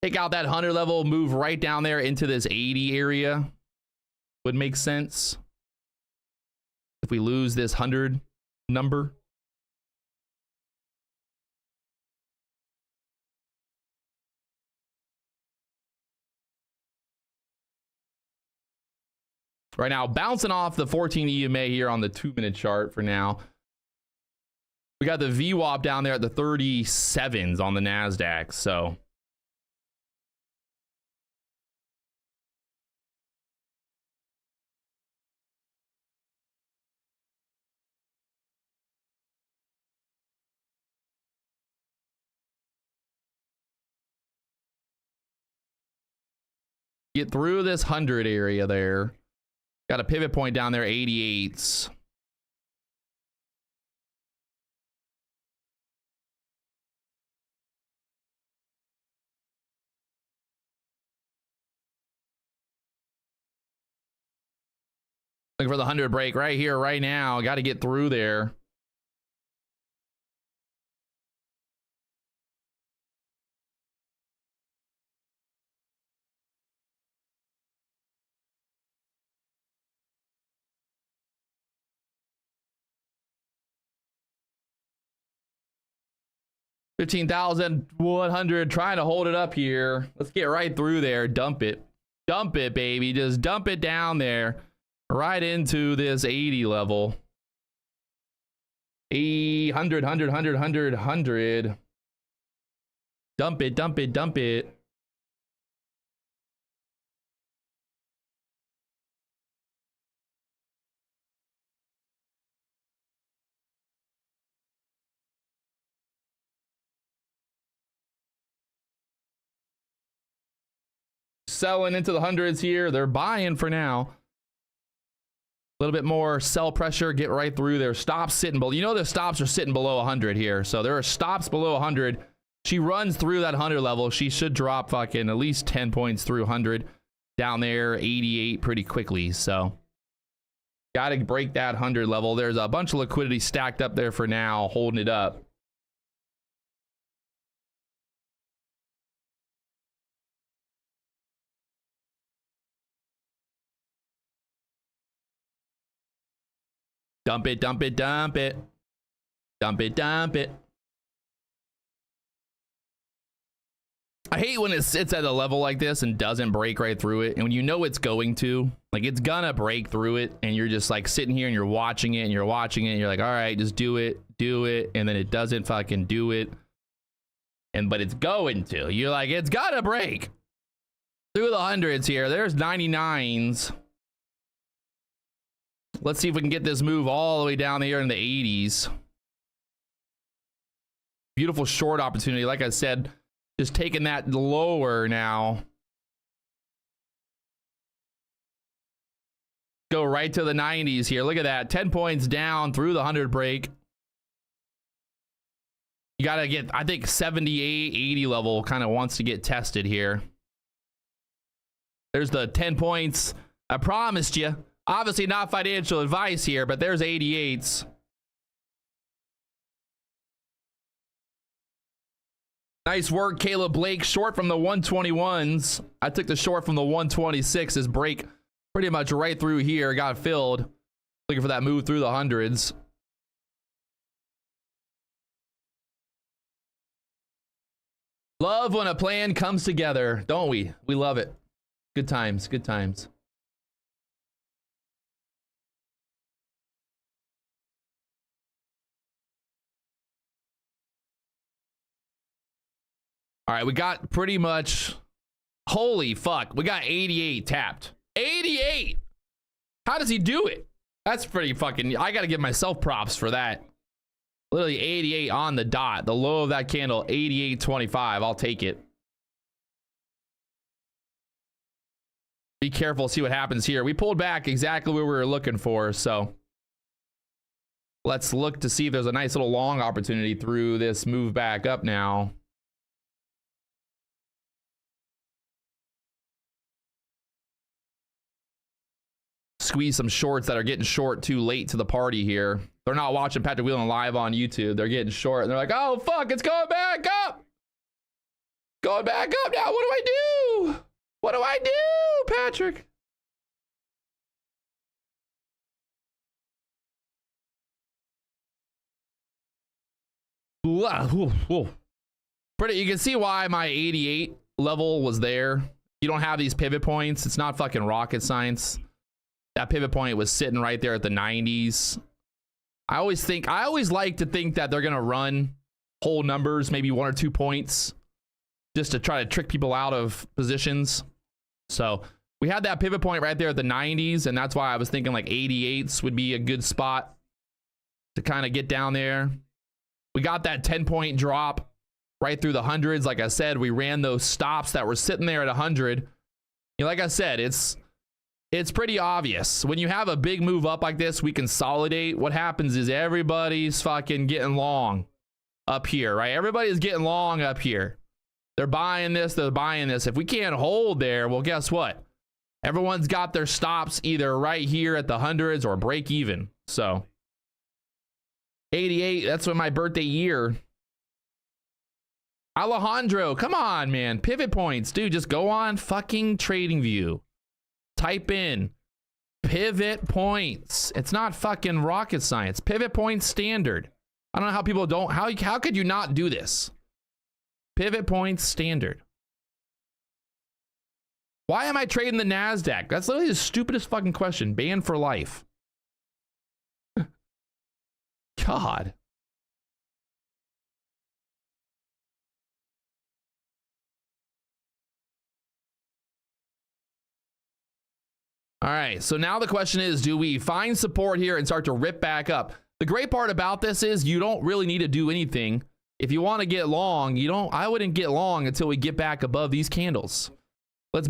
Take out that 100 level, move right down there into this 80 area. Would make sense. If we lose this 100 number. Right now, bouncing off the 14 EMA here on the 2-minute chart for now. We got the VWAP down there at the 37s on the NASDAQ, so. Get through this 100 area there. Got a pivot point down there, 88s. Looking for the 100 break right here, right now. Got to get through there. $15,100, trying to hold it up here. Let's get right through there. Dump it. Dump it, baby. Just dump it down there. Right into this 80 level. 100, 100, 100, 100, 100. Dump it, dump it, dump it. Selling into the hundreds here. They're buying for now. A little bit more sell pressure. Get right through there. Stops sitting below. You know the stops are sitting below 100 here. So there are stops below 100. She runs through that 100 level. She should drop fucking at least 10 points through 100. Down there, 88 pretty quickly. So got to break that 100 level. There's a bunch of liquidity stacked up there for now, holding it up. Dump it, dump it, dump it. Dump it, dump it. I hate when it sits at a level like this and doesn't break right through it. And when you know it's going to, like, it's gonna break through it, and you're just like sitting here and you're watching it and you're watching it and you're like, all right, just do it. And then it doesn't fucking do it. But it's going to. You're like, it's gotta break through the hundreds here. There's 99s. Let's see if we can get this move all the way down here in the 80s. Beautiful short opportunity. Like I said, just taking that lower now. Go right to the 90s here. Look at that. 10 points down through the 100 break. You got to get, I think, 78, 80 level kind of wants to get tested here. There's the 10 points. I promised you. Obviously not financial advice here, but there's 88s. Nice work, Caleb Blake. Short from the 121s. I took the short from the 126s. Break pretty much right through here. Got filled. Looking for that move through the hundreds. Love when a plan comes together, don't we? We love it. Good times, good times. All right, we got pretty much, holy fuck, we got 88 tapped. 88! How does he do it? That's pretty fucking, I gotta give myself props for that. Literally 88 on the dot. The low of that candle, 88.25. I'll take it. Be careful, see what happens here. We pulled back exactly where we were looking for, so let's look to see if there's a nice little long opportunity through this move back up now. Squeeze some shorts that are getting short too late to the party here. They're not watching Patrick Wieland live on YouTube. They're getting short and they're like, oh fuck, it's going back up. Going back up now. What do I do? What do I do, Patrick? Pretty, you can see why my 88 level was there. You don't have these pivot points. It's not fucking rocket science. That pivot point was sitting right there at the 90s. I always like to think that they're going to run whole numbers, maybe 1 or 2 points, just to try to trick people out of positions. So we had that pivot point right there at the 90s, and that's why I was thinking like 88s would be a good spot to kind of get down there. We got that 10-point drop right through the hundreds. Like I said, we ran those stops that were sitting there at 100. You know, like I said, it's pretty obvious. When you have a big move up like this, we consolidate. What happens is everybody's fucking getting long up here, right? Everybody's getting long up here. They're buying this, they're buying this. If we can't hold there, well, guess what? Everyone's got their stops either right here at the hundreds or break even. So 88, that's what my birthday year. Alejandro, come on, man. Pivot points, dude, just go on fucking TradingView. Type in pivot points. It's not fucking rocket science. Pivot points standard. I don't know how people don't, how could you not do this? Pivot points standard. Why am I trading the NASDAQ? That's literally the stupidest fucking question. Banned for life. God. All right, so now the question is, do we find support here and start to rip back up? The great part about this is you don't really need to do anything. If you want to get long, I wouldn't get long until we get back above these candles. Let's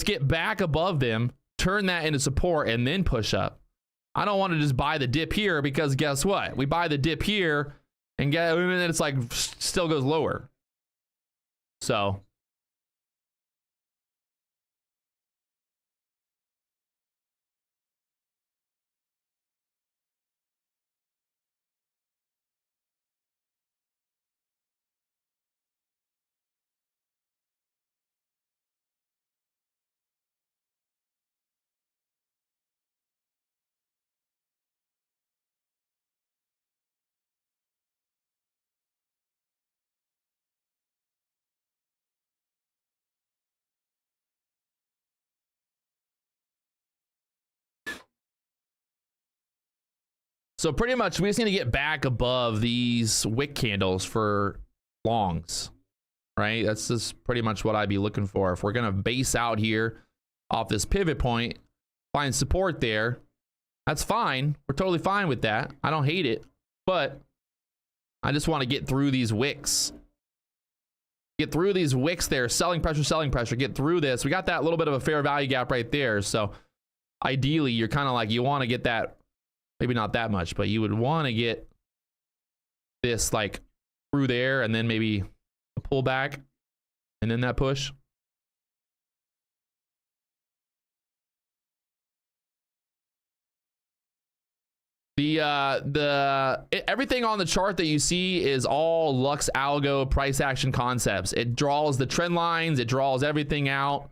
get back above them, turn that into support, and then push up. I don't want to just buy the dip here, because guess what? We buy the dip here and then it's like still goes lower. So So pretty much we just need to get back above these wick candles for longs, right? That's just pretty much what I'd be looking for. If we're going to base out here off this pivot point, find support there, that's fine. We're totally fine with that. I don't hate it, but I just want to get through these wicks. Get through these wicks there. Selling pressure, get through this. We got that little bit of a fair value gap right there. So ideally, you're kind of like, you want to get that, maybe not that much, but you would want to get this like through there and then maybe a pullback and then that push. Everything on the chart that you see is all Lux Algo price action concepts. It draws the trend lines, it draws everything out.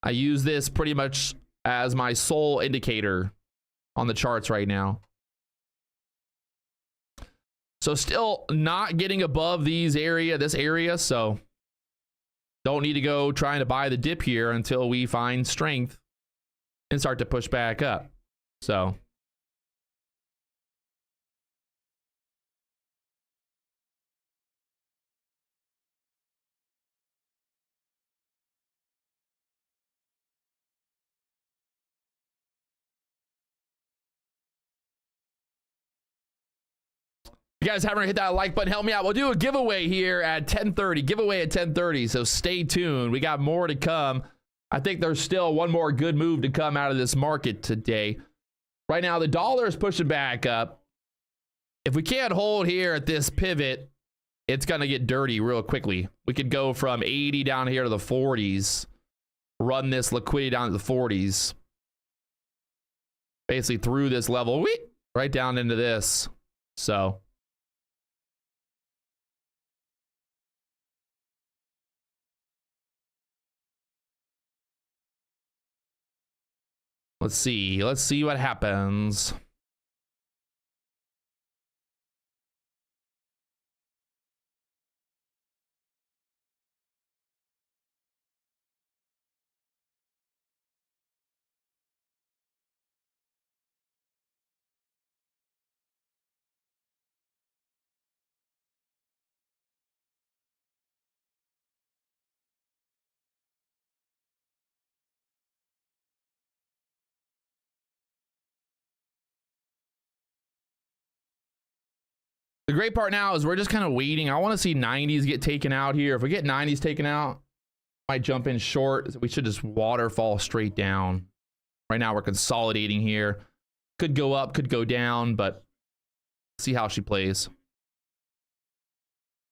I use this pretty much as my sole indicator on the charts right now. So still not getting above this area, so don't need to go trying to buy the dip here until we find strength and start to push back up. So if you guys haven't hit that like button, help me out. We'll do a giveaway here at 10:30. Giveaway at 10:30. So stay tuned. We got more to come. I think there's still one more good move to come out of this market today. Right now, the dollar is pushing back up. If we can't hold here at this pivot, it's going to get dirty real quickly. We could go from 80 down here to the 40s. Run this liquidity down to the 40s. Basically through this level. Right down into this. So let's see what happens. The great part now is we're just kind of waiting. I want to see 90s get taken out here. If we get 90s taken out, might jump in short. We should just waterfall straight down. Right now we're consolidating here. Could go up, could go down, but see how she plays.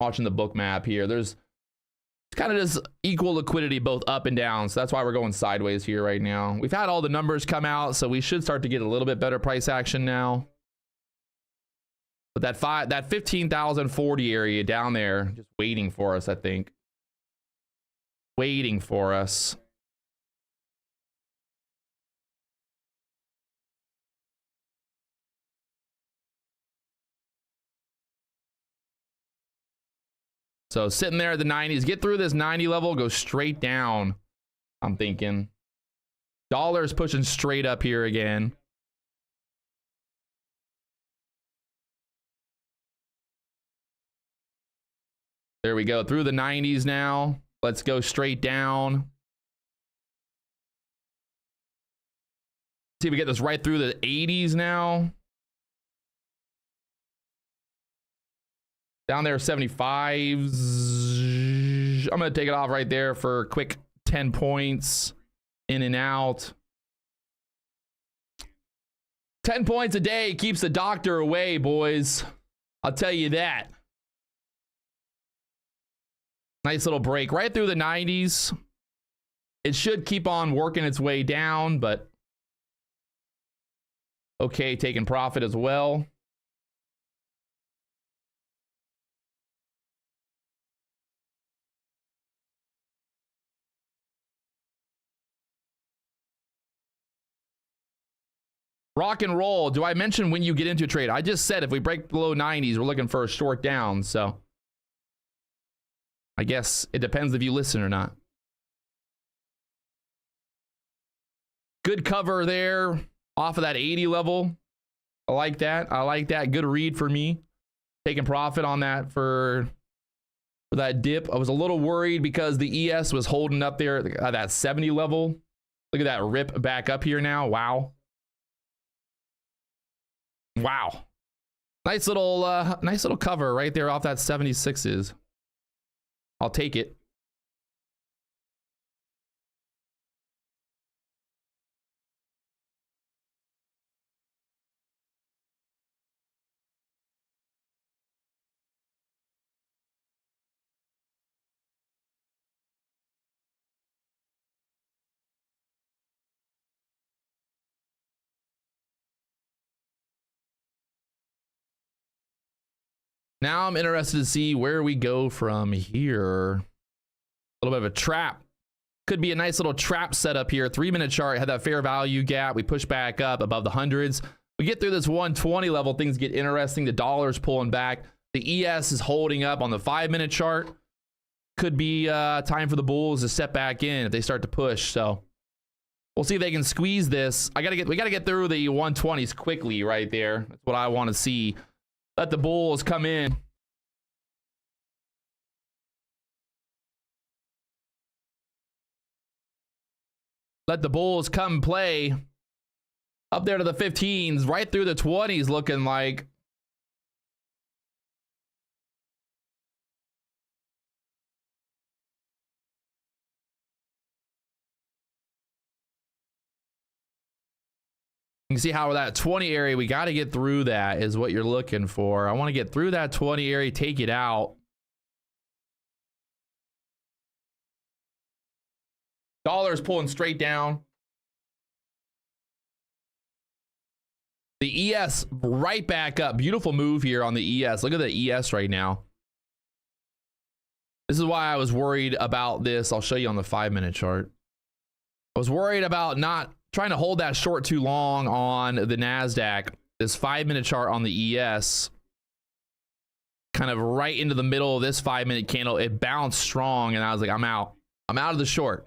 Watching the book map here. There's kind of just equal liquidity both up and down. So that's why we're going sideways here right now. We've had all the numbers come out, so we should start to get a little bit better price action now. But that 15,040 area down there, just waiting for us, I think. Waiting for us. So sitting there at the 90s, get through this 90 level, go straight down. I'm thinking. Dollar's pushing straight up here again. There we go, through the 90s now. Let's go straight down. See if we get this right through the 80s now. Down there, 75s. I'm going to take it off right there for a quick 10 points. In and out. 10 points a day keeps the doctor away, boys. I'll tell you that. Nice little break right through the 90s. It should keep on working its way down, but okay, taking profit as well. Rock and roll. Do I mention when you get into a trade? I just said if we break below 90s, we're looking for a short down, so I guess it depends if you listen or not. Good cover there off of that 80 level. I like that. I like that. Good read for me. Taking profit on that for that dip. I was a little worried because the ES was holding up there at that 70 level. Look at that rip back up here now. Wow. Wow. Nice little cover right there off that 76s. I'll take it. Now I'm interested to see where we go from here. A little bit of a trap. Could be a nice little trap setup here. 3-minute chart had that fair value gap. We push back up above the hundreds. We get through this 120 level. Things get interesting. The dollar's pulling back. The ES is holding up on the 5-minute chart. Could be time for the bulls to step back in if they start to push. So we'll see if they can squeeze this. We gotta get through the 120s quickly right there. That's what I want to see. Let the bulls come in. Let the bulls come play. Up there to the 15s, right through the 20s looking like. You can see how that 20 area, we got to get through that is what you're looking for. I want to get through that 20 area, take it out. Dollar is pulling straight down. The ES right back up. Beautiful move here on the ES. Look at the ES right now. This is why I was worried about this. I'll show you on the 5-minute chart. I was worried about not trying to hold that short too long on the NASDAQ. This 5-minute chart on the ES, kind of right into the middle of this 5-minute candle. It bounced strong, and I was like, I'm out. I'm out of the short.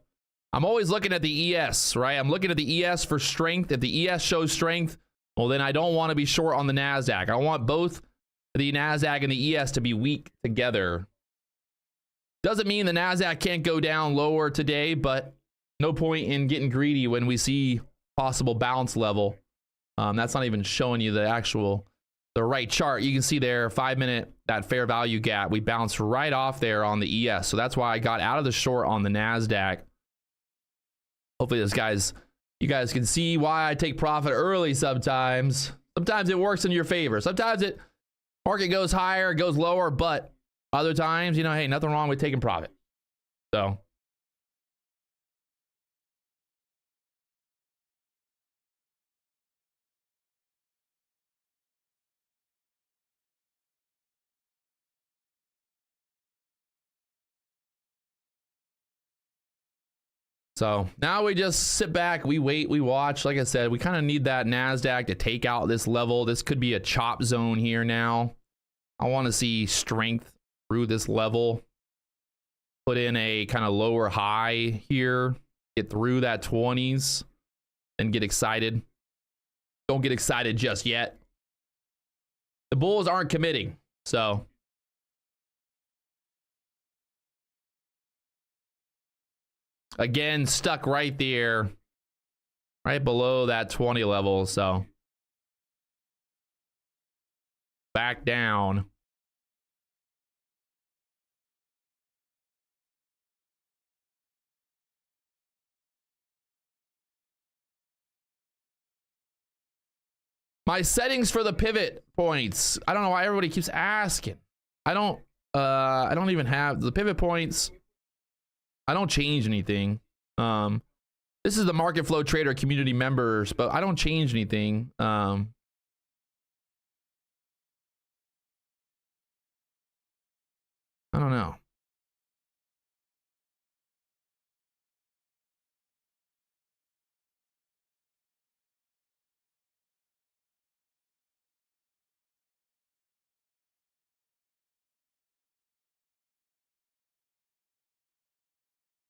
I'm always looking at the ES, right? I'm looking at the ES for strength. If the ES shows strength, well, then I don't want to be short on the NASDAQ. I want both the NASDAQ and the ES to be weak together. Doesn't mean the NASDAQ can't go down lower today, but no point in getting greedy when we see possible bounce level. That's not even showing you the right chart. You can see there, 5-minute, that fair value gap. We bounced right off there on the ES. So that's why I got out of the short on the NASDAQ. Hopefully you guys can see why I take profit early sometimes. Sometimes it works in your favor. Sometimes market goes higher, goes lower, but other times, you know, hey, nothing wrong with taking profit. So now we just sit back, we wait, we watch. Like I said, we kind of need that NASDAQ to take out this level. This could be a chop zone here now. I want to see strength through this level. Put in a kind of lower high here. Get through that 20s and get excited. Don't get excited just yet. The bulls aren't committing, so. Again, stuck right there, right below that 20 level. So back down. My settings for the pivot points. I don't know why everybody keeps asking. I don't even have the pivot points. I don't change anything. This is the Market Flow Trader community members, but I don't change anything. I don't know.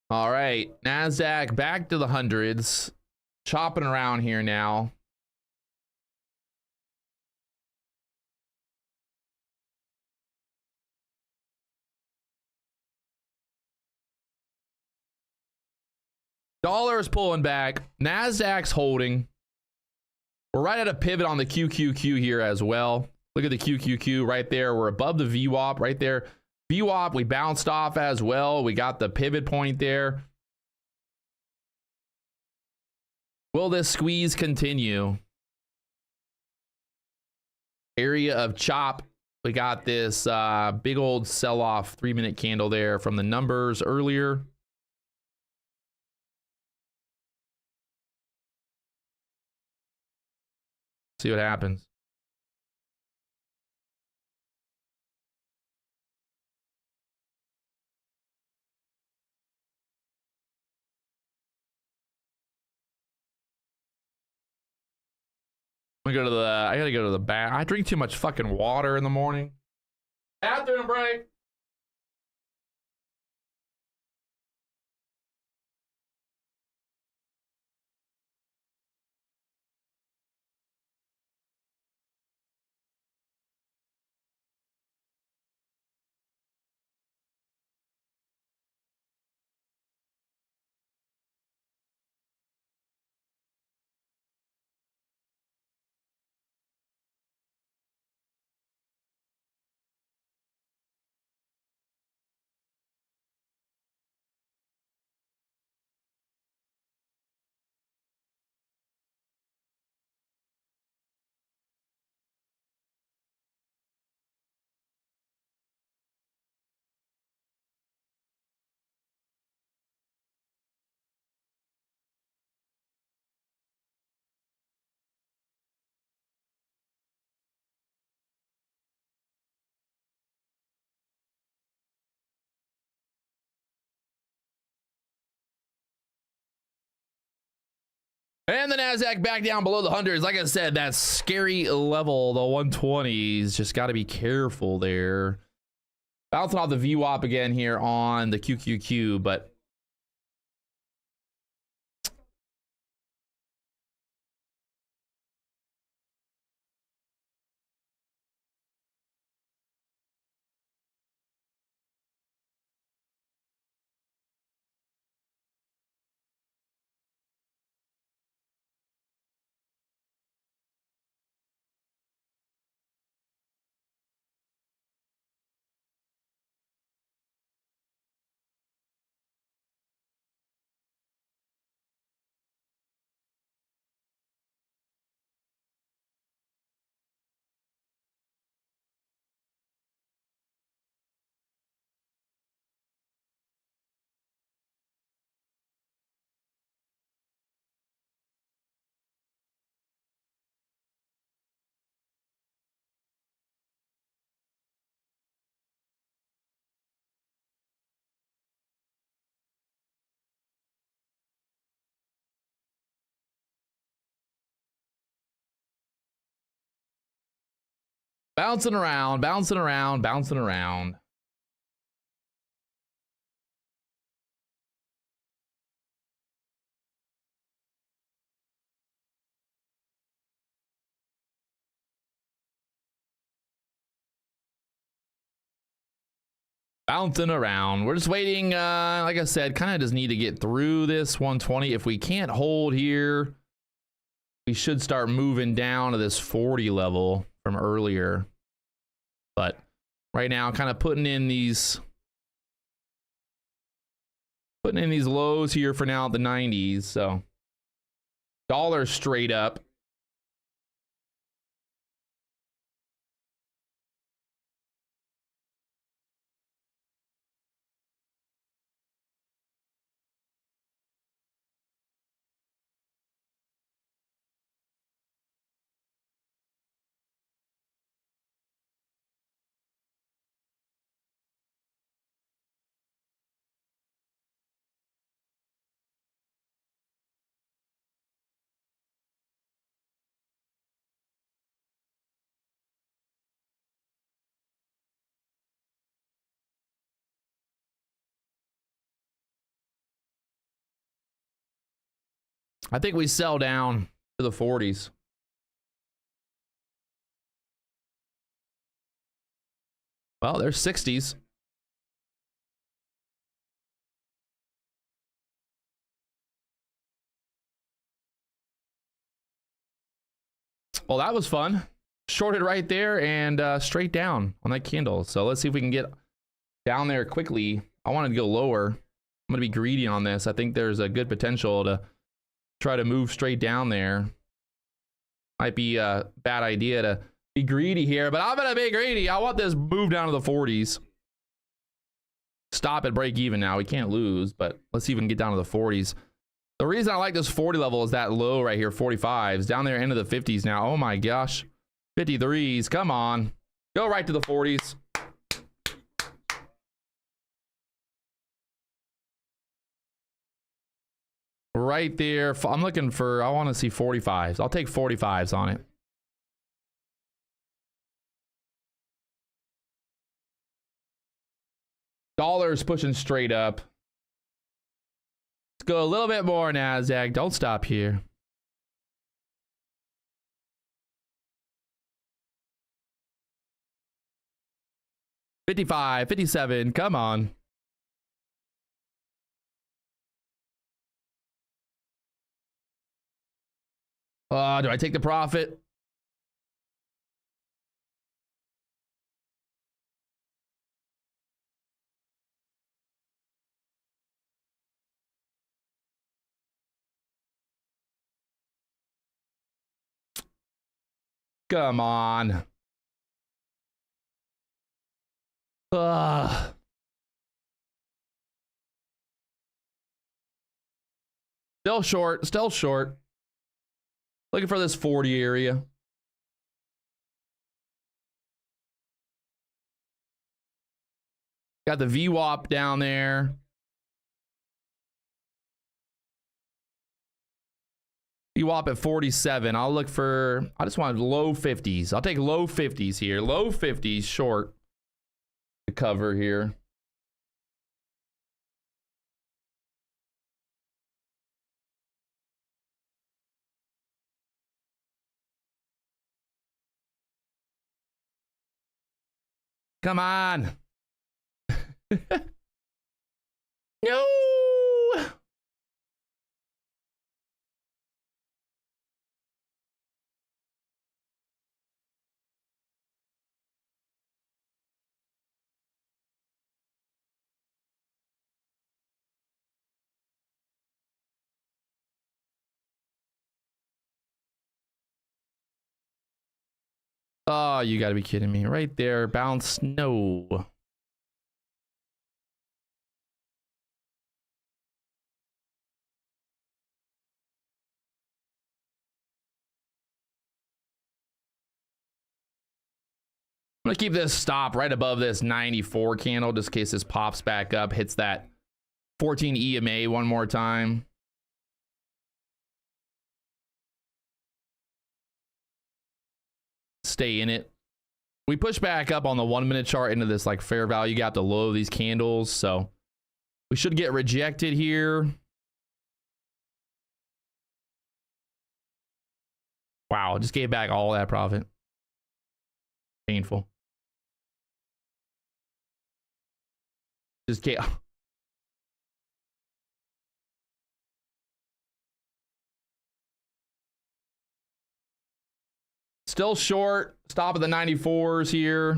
All right, NASDAQ back to the hundreds, chopping around here now. Dollar is pulling back. NASDAQ's holding. We're right at a pivot on the QQQ here as well. Look at the QQQ right there. We're above the VWAP right there. VWAP, we bounced off as well. We got the pivot point there. Will this squeeze continue? Area of chop. We got this big old sell-off 3-minute candle there from the numbers earlier. See what happens. I gotta go to the bath. I drink too much fucking water in the morning. Bathroom break. And the NASDAQ back down below the hundreds. Like I said, that scary level, the 120s, just got to be careful there. Bouncing off the VWAP again here on the QQQ, but bouncing around, bouncing around, bouncing around. Bouncing around. We're just waiting. Like I said, kind of just need to get through this 120. If we can't hold here, we should start moving down to this 40 level from earlier. But right now, kind of putting in these lows here for now at the 90s. So dollar straight up. I think we sell down to the 40s. Well, there's 60s. Well, that was fun. Shorted right there and straight down on that candle. So let's see if we can get down there quickly. I wanted to go lower. I'm going to be greedy on this. I think there's a good potential to try to move straight down there. Might be a bad idea to be greedy here, but I'm going to be greedy. I want this move down to the 40s. Stop at break even now. We can't lose, but let's see if we can get down to the 40s. The reason I like this 40 level is that low right here, 45s. Down there into the 50s now. Oh my gosh. 53s. Come on. Go right to the 40s. Right there. I'm looking for, I want to see 45s. I'll take 45s on it. Dollar's pushing straight up. Let's go a little bit more, NASDAQ. Don't stop here. $55, $57. Come on. Do I take the profit? Come on. Still short, still short. Looking for this 40 area. Got the VWAP down there. VWAP at 47. I'll look for, I just want low 50s. I'll take low 50s here. Low 50s short to cover here. Come on. No. Oh, you gotta be kidding me. Right there. Bounce. No. I'm gonna keep this stop right above this 94 candle just in case this pops back up, hits that 14 EMA one more time. Stay in it. We push back up on the 1 minute chart into this like fair value gap, the low of these candles, so we should get rejected here. Wow, just gave back all that profit. Painful. Just gave. Still short. Stop at the 94s here.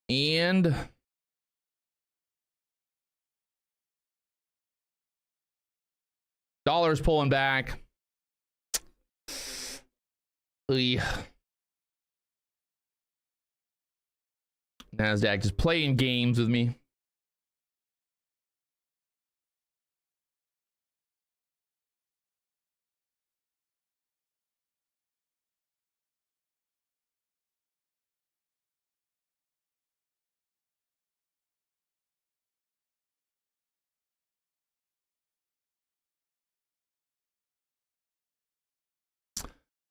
And dollar's pulling back. NASDAQ just playing games with me.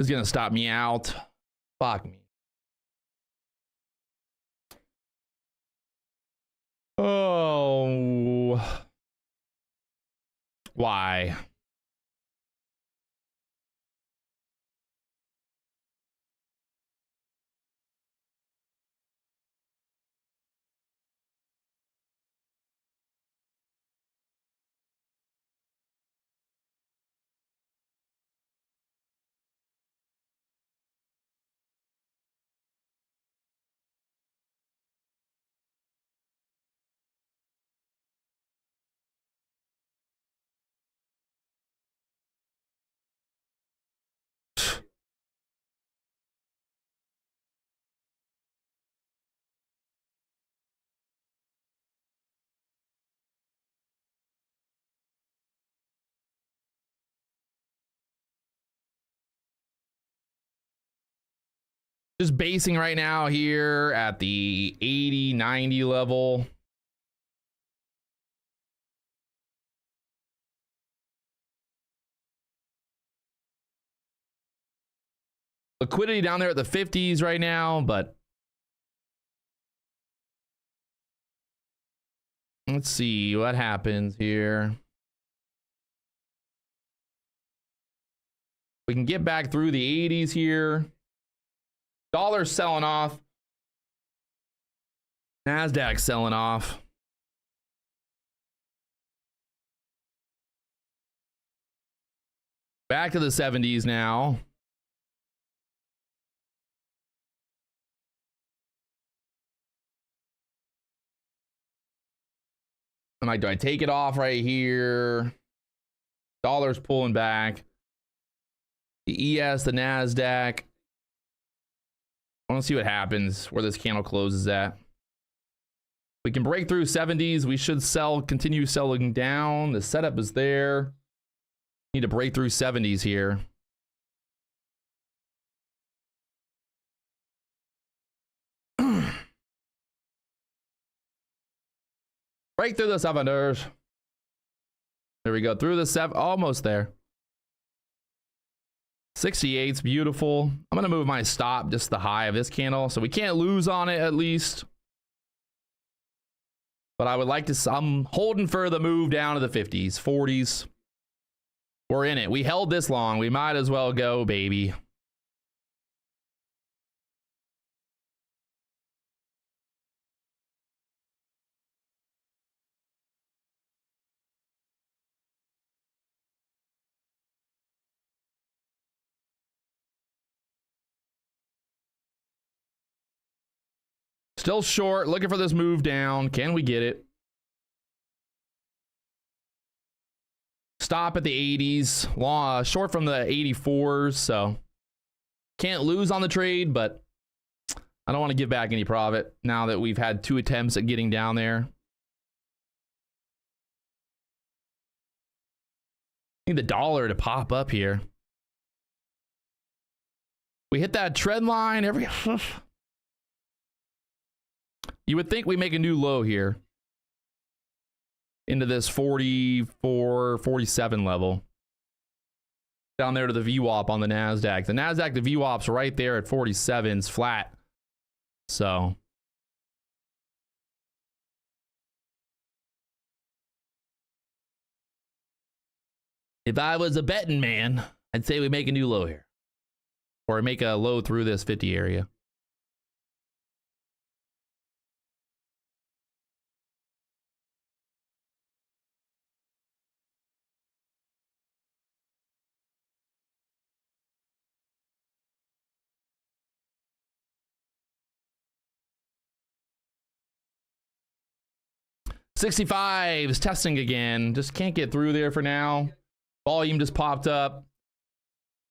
is going to stop me out. Fuck me. Oh. Why? Just basing right now here at the 80, 90 level. Liquidity down there at the 50s right now, but let's see what happens here. We can get back through the 80s here. Dollar's selling off. NASDAQ selling off. Back to the 70s now. Do I take it off right here? Dollar's pulling back. The ES, the NASDAQ. I want to see what happens where this candle closes at. We can break through 70s. We should continue selling down. The setup is there. Need to break through 70s here. Break through the 7ers. There we go. Through the 7, almost there. 68's beautiful. I'm going to move my stop, just the high of this candle, so we can't lose on it at least. But I would like to, I'm holding for the move down to the 50s, 40s. We're in it. We held this long. We might as well go, baby. Still short, looking for this move down. Can we get it? Stop at the 80s, long, short from the 84s, so can't lose on the trade, but I don't want to give back any profit now that we've had 2 attempts at getting down there. Need the dollar to pop up here. We hit that trend line every... You would think we make a new low here into this 44, 47 level. Down there to the VWAP on the NASDAQ. The NASDAQ, the VWAP's right there at 47's flat. So. If I was a betting man, I'd say we make a new low here. Or make a low through this 50 area. $65 is testing again. Just can't get through there for now. Volume just popped up.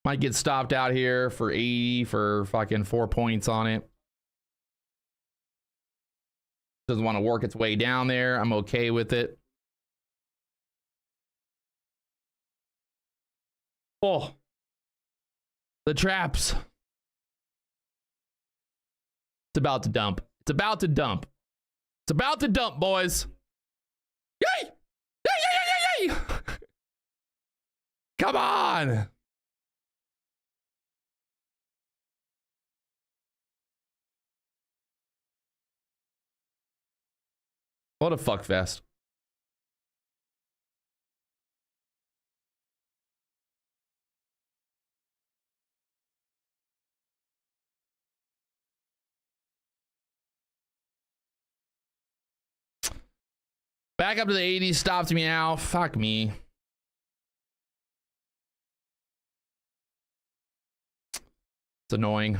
Might get stopped out here for 80 for fucking 4 points on it. Doesn't want to work its way down there. I'm okay with it. Oh, the traps. It's about to dump. It's about to dump. It's about to dump, boys. Yay! Yay, yay, yay, yay, yay! Come on! What a fuck fest. Back up to the 80s, stopped me out. Fuck me. It's annoying.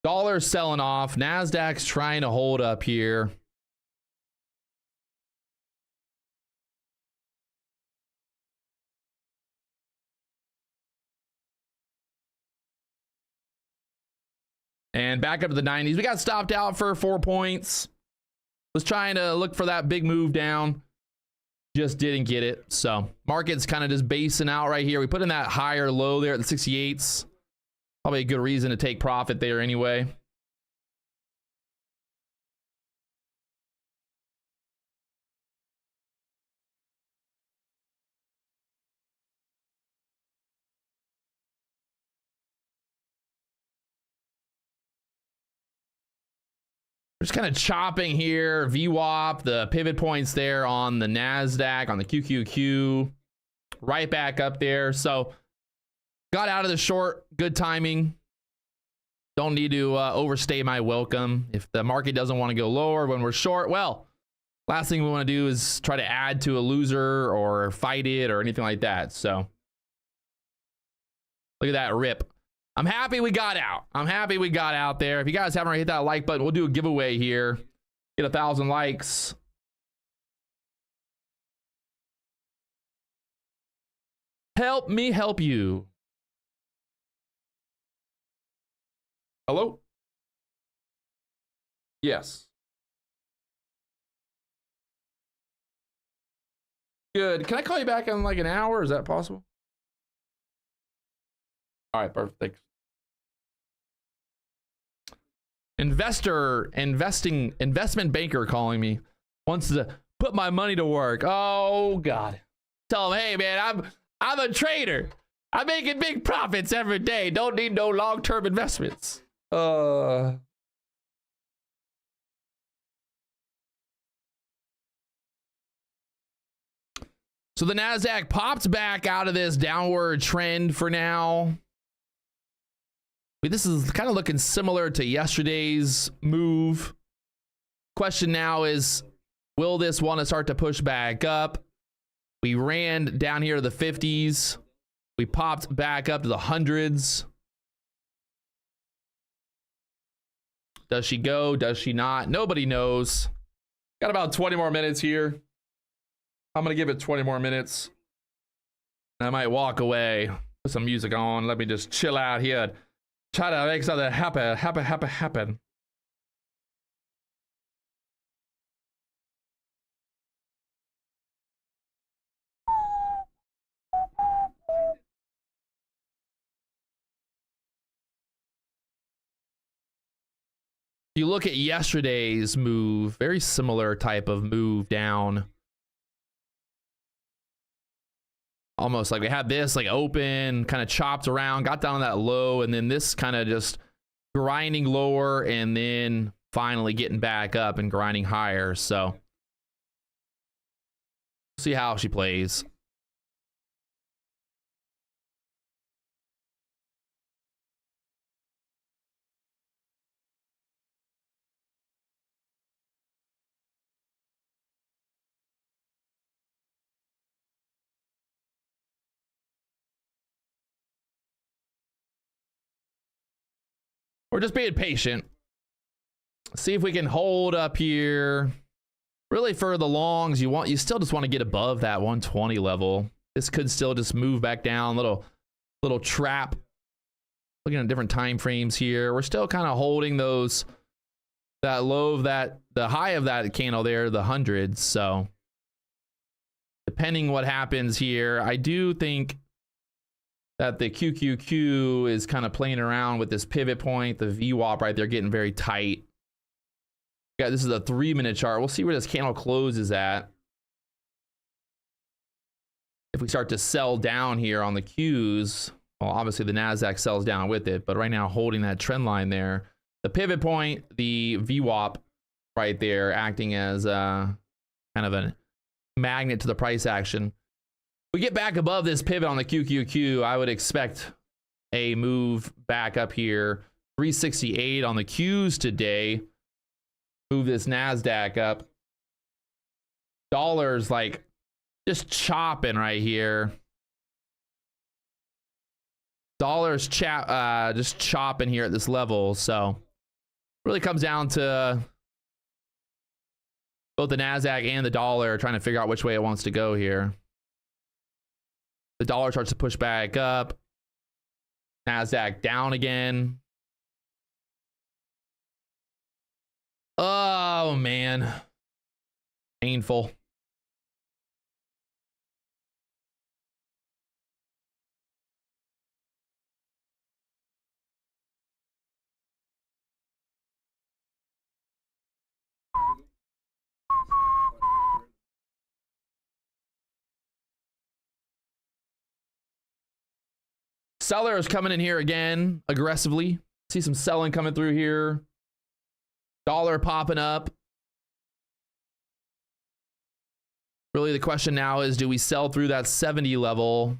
Dollar's selling off. NASDAQ's trying to hold up here. And back up to the 90s. We got stopped out for 4 points. Was trying to look for that big move down. Just didn't get it. So market's kind of just basing out right here. We put in that higher low there at the 68s. Probably a good reason to take profit there anyway. We're just kind of chopping here. VWAP, the pivot points there on the NASDAQ, on the QQQ, right back up there. So got out of the short, good timing. Don't need to overstay my welcome. If the market doesn't want to go lower when we're short, well, last thing we want to do is try to add to a loser or fight it or anything like that. So look at that rip. I'm happy we got out. I'm happy we got out there. If you guys haven't already hit that like button, we'll do a giveaway here. Get 1,000 likes. Help me help you. Hello? Yes. Good. Can I call you back in like an hour? Is that possible? All right, perfect. Thanks. Investment banker calling me, wants to put my money to work. Oh God. Tell him, hey man, I'm a trader. I'm making big profits every day. Don't need no long-term investments. So the NASDAQ popped back out of this downward trend for now. This is kind of looking similar to yesterday's move. Question now is, will this want to start to push back up? We ran down here to the 50s. We popped back up to the 100s. Does she go? Does she not? Nobody knows. Got about 20 more minutes here. I'm going to give it 20 more minutes. I might walk away, put some music on. Let me just chill out here. Try to make something happen. You look at yesterday's move, very similar type of move down. Almost like we had this like open, kind of chopped around, got down on that low, and then this kind of just grinding lower and then finally getting back up and grinding higher. So see how she plays. We're just being patient. See if we can hold up here. Really for the longs, you still just want to get above that 120 level. This could still just move back down, little trap. Looking at different time frames here. We're still kind of holding that low of the high of that candle there, the hundreds. So depending what happens here, I do think that the QQQ is kind of playing around with this pivot point, the VWAP right there getting very tight. Yeah, this is a 3-minute chart. We'll see where this candle closes at. if we start to sell down here on the Qs, well, obviously the NASDAQ sells down with it, but right now holding that trend line there. The pivot point, the VWAP right there, acting as kind of a magnet to the price action. We get back above this pivot on the QQQ, I would expect a move back up here. 368 on the Qs today. Move this NASDAQ up. Dollar's like just chopping right here. Dollar's just chopping here at this level. So really comes down to both the NASDAQ and the dollar trying to figure out which way it wants to go here. The dollar starts to push back up. NASDAQ down again. Oh, man. Painful. Sellers coming in here again aggressively. See some selling coming through here. Dollar popping up. Really the question now is, do we sell through that 70 level?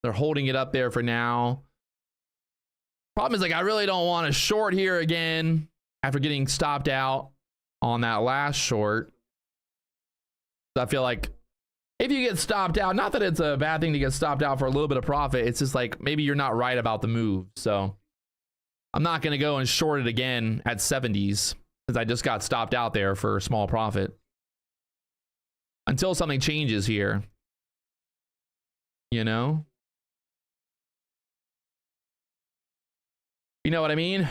They're holding it up there for now. Problem is, like, I really don't want to short here again after getting stopped out on that last short. So I feel like if you get stopped out, not that it's a bad thing to get stopped out for a little bit of profit, it's just like maybe you're not right about the move. So I'm not going to go and short it again at 70s because I just got stopped out there for a small profit until something changes here. You know? You know what I mean?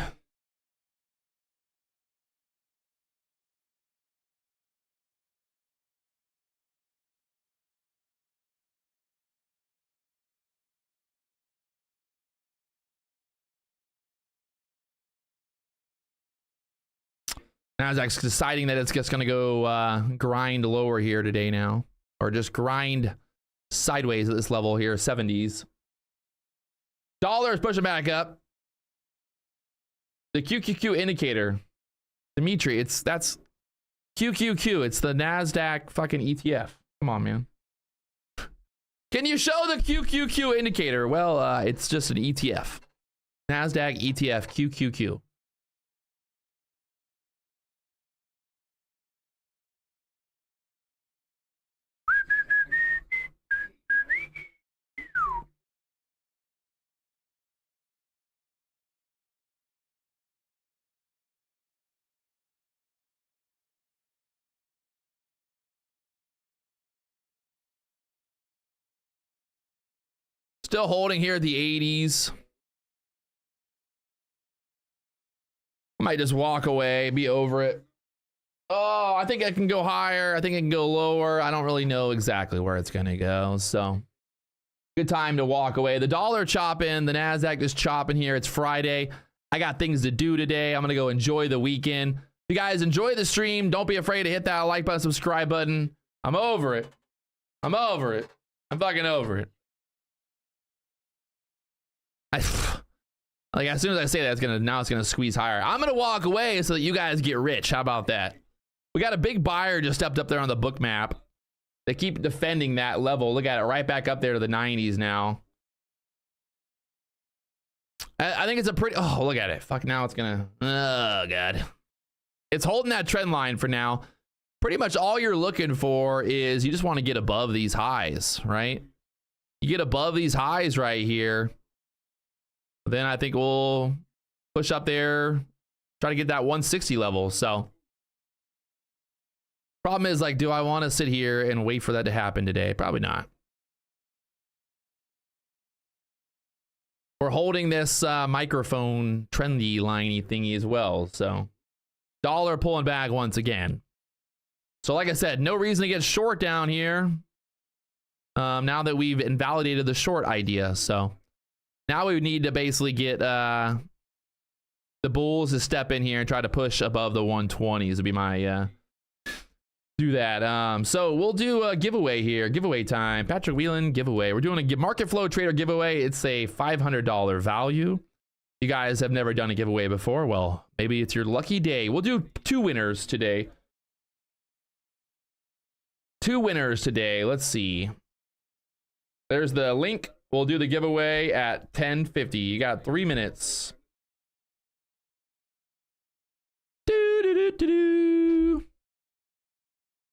NASDAQ's deciding that it's just going to go grind lower here today now, or just grind sideways at this level here, 70s. Dollar is pushing back up. The QQQ indicator, Dimitri, that's QQQ. It's the NASDAQ fucking ETF. Come on, man. Can you show the QQQ indicator? Well, it's just an ETF. NASDAQ ETF QQQ. Still holding here at the 80s. I might just walk away, be over it. Oh, I think I can go higher. I think I can go lower. I don't really know exactly where it's going to go. So good time to walk away. The dollar chopping, the NASDAQ is chopping here. It's Friday. I got things to do today. I'm going to go enjoy the weekend. If you guys enjoy the stream, don't be afraid to hit that like button, subscribe button. I'm over it. I'm over it. I'm fucking over it. Like, as soon as I say that, now it's gonna squeeze higher. I'm gonna walk away so that you guys get rich. How about that? We got a big buyer just stepped up there on the book map. They keep defending that level. Look at it, right back up there to the 90s now. I think it's a pretty, oh, look at it. Fuck, now it's gonna, oh god. It's holding that trend line for now. Pretty much all you're looking for is you just want to get above these highs, right? You get above these highs right here, then I think we'll push up there, try to get that 160 level. So problem is, like, do I want to sit here and wait for that to happen today? Probably not. We're holding this microphone trendy liney thingy as well. So dollar pulling back once again. So like I said, no reason to get short down here. Now that we've invalidated the short idea. So now we would need to basically get the bulls to step in here and try to push above the 120s would be my do that. So we'll do a giveaway here. Giveaway time. Patrick Wieland giveaway. We're doing a market flow trader giveaway. It's a $500 value. You guys have never done a giveaway before. Well, maybe it's your lucky day. We'll do 2 winners today. 2 winners today. Let's see. There's the link. We'll do the giveaway at 10:50. You got 3 minutes.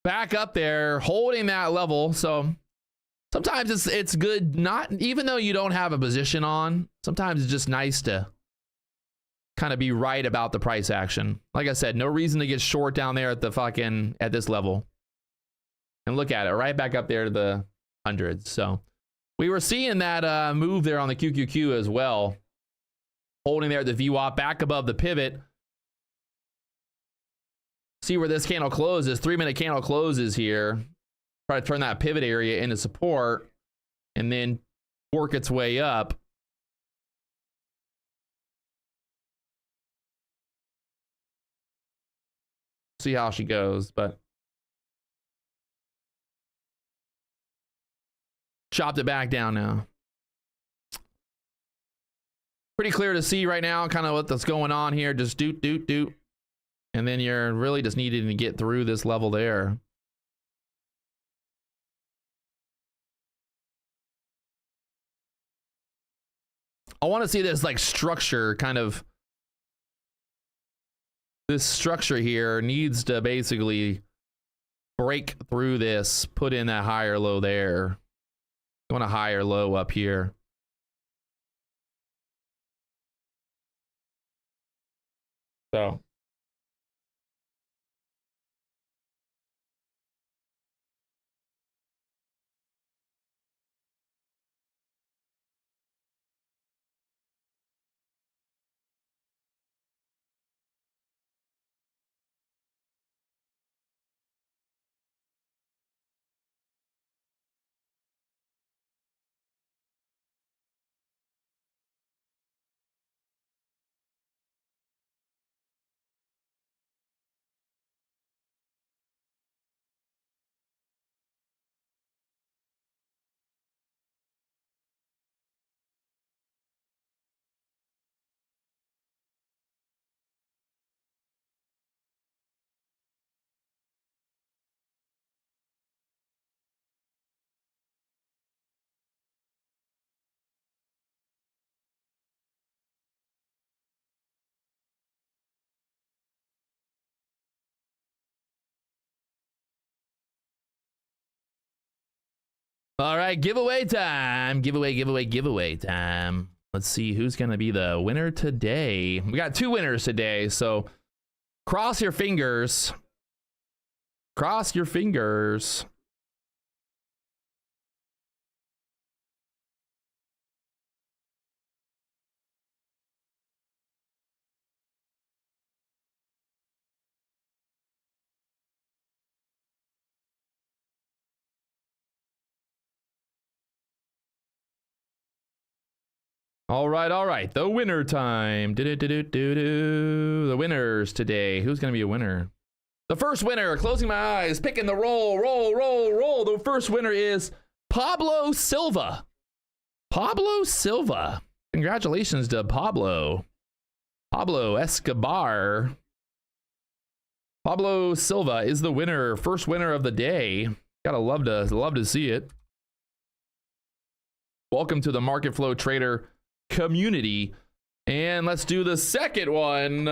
Back up there, holding that level. So sometimes it's good, not even though you don't have a position on, sometimes it's just nice to kind of be right about the price action. Like I said, no reason to get short down there at the fucking at this level. And look at it, right back up there to the hundreds. So we were seeing that move there on the QQQ as well, holding there at the VWAP back above the pivot. See where this candle closes. 3-minute candle closes here. Try to turn that pivot area into support and then work its way up. See how she goes, but chopped it back down now. Pretty clear to see right now kind of what's going on here. Just doot. And then you're really just needing to get through this level there. I want to see this like structure kind of. This structure here needs to basically break through this, put in that higher low there. You want a higher low up here. So. All right, giveaway time. Giveaway time. Let's see who's going to be the winner today. We got 2 winners today, so cross your fingers. Cross your fingers. All right. The winner time. The winners today. Who's going to be a winner? The first winner, closing my eyes, picking the roll. The first winner is Pablo Silva. Pablo Silva. Congratulations to Pablo. Pablo Escobar. Pablo Silva is the winner, first winner of the day. Gotta love to see it. Welcome to the Market Flow Trader community. And let's do the second one.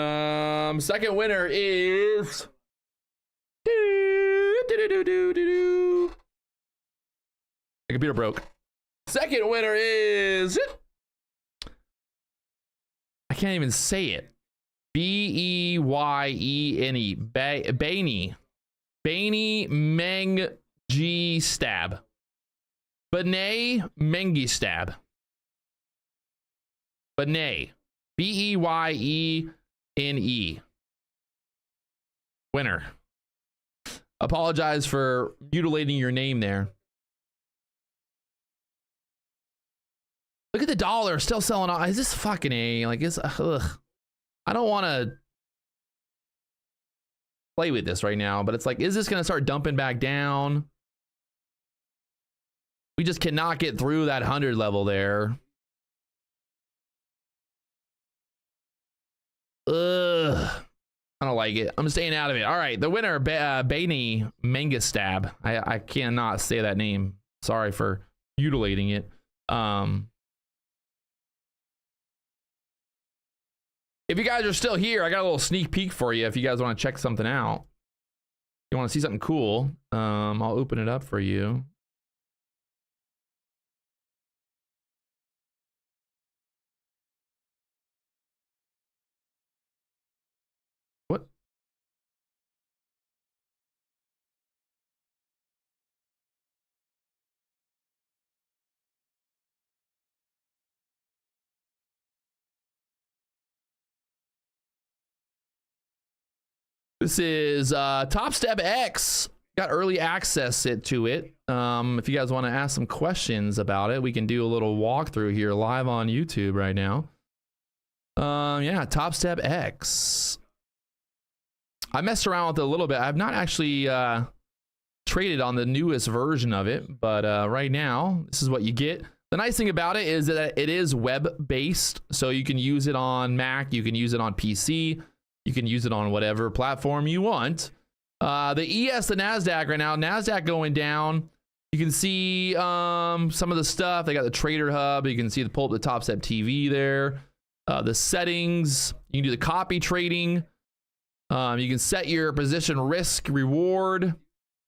Second winner is the computer broke. Second winner is, I can't even say it. B-E-Y-E-N-E. Bainy Mengistab. Benay Mengistab. Benay. B-E-Y-E-N-E. Winner. Apologize for mutilating your name there. Look at the dollar still selling off. Is this fucking A? Like, it's, ugh. I don't want to play with this right now, but it's like, is this going to start dumping back down? We just cannot get through that 100 level there. Ugh. I don't like it. I'm staying out of it. All right, the winner, Baini Mangastab. I cannot say that name. Sorry for mutilating it. If you guys are still here, I got a little sneak peek for you if you guys want to check something out. You want to see something cool, I'll open it up for you. What? This is Topstep X. Got early access to it. If you guys want to ask some questions about it, we can do a little walkthrough here live on YouTube right now. Yeah, Topstep X. I messed around with it a little bit. I've not actually traded on the newest version of it, but right now, this is what you get. The nice thing about it is that it is web-based, so you can use it on Mac, you can use it on PC, you can use it on whatever platform you want. The ES, the NASDAQ right now, NASDAQ going down. You can see some of the stuff. They got the Trader Hub. You can see the pull up the Topstep TV there. The settings. You can do the copy trading. You can set your position risk reward.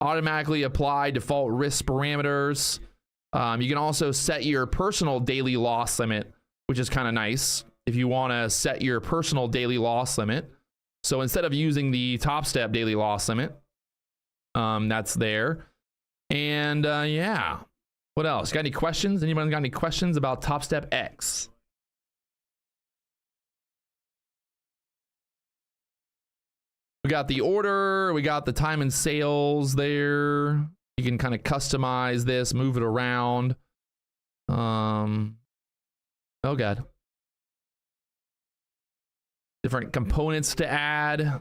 Automatically apply default risk parameters. You can also set your personal daily loss limit, which is kind of nice if you want to set your personal daily loss limit. So instead of using the Topstep daily loss limit, that's there. And yeah, what else? Got any questions? Anyone got any questions about Topstep X? We got the order, we got the time and sales there. You can kind of customize this, move it around. Oh God. Different components to add.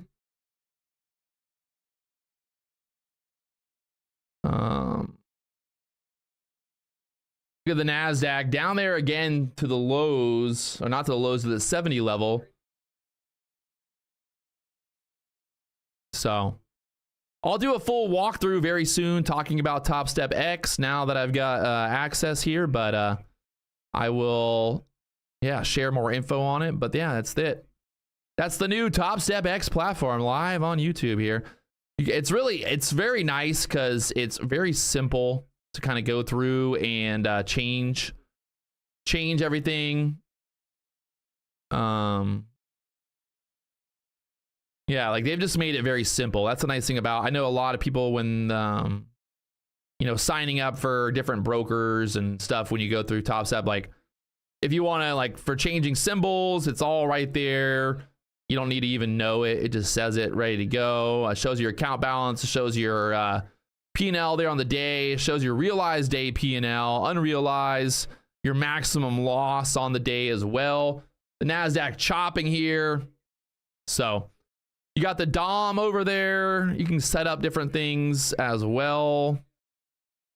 Look at the NASDAQ down there again to the lows, or not to the lows, to the 70 level. So I'll do a full walkthrough very soon talking about Topstep X now that I've got access here, but I will, yeah, share more info on it. But yeah, that's it. That's the new Topstep X platform live on YouTube here. It's very nice because it's very simple to kind of go through and change everything. Yeah, like they've just made it very simple. That's the nice thing about, I know a lot of people when, you know, signing up for different brokers and stuff, when you go through Topstep, like if you want to, like for changing symbols, it's all right there. You don't need to even know it. It just says it ready to go. It shows your account balance. It shows your P&L there on the day. It shows your realized day P&L, unrealized, your maximum loss on the day as well. The NASDAQ chopping here. So you got the DOM over there. You can set up different things as well.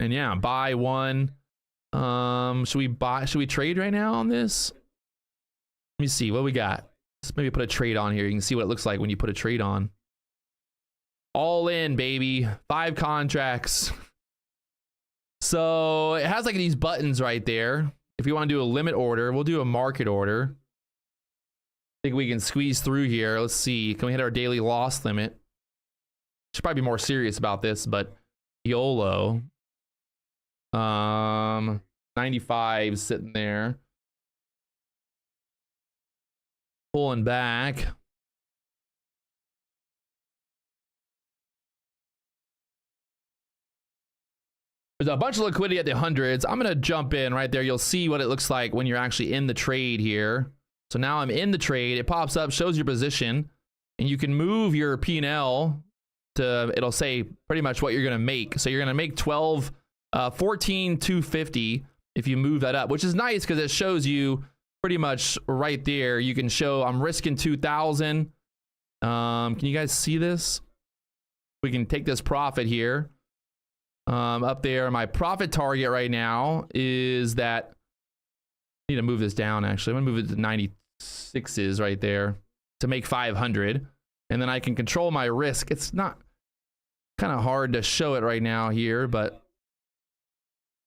And yeah, buy one. Should we trade right now on this? Let me see what we got. Let's maybe put a trade on here. You can see what it looks like when you put a trade on. All in, baby. 5 contracts. So it has like these buttons right there. If you want to do a limit order, we'll do a market order. I think we can squeeze through here. Let's see. Can we hit our daily loss limit? Should probably be more serious about this, but YOLO. 95 sitting there. Pulling back. There's a bunch of liquidity at the hundreds. I'm going to jump in right there. You'll see what it looks like when you're actually in the trade here. So now I'm in the trade. It pops up, shows your position, and you can move your P&L to, it'll say pretty much what you're going to make. So you're going to make 14,250 if you move that up, which is nice because it shows you pretty much right there. You can show I'm risking 2,000. Can you guys see this? we can take this profit here. Up there, my profit target right now is that, I need to move this down actually. I'm gonna move it to 96s right there to make 500. And then I can control my risk. It's not kind of hard to show it right now here, but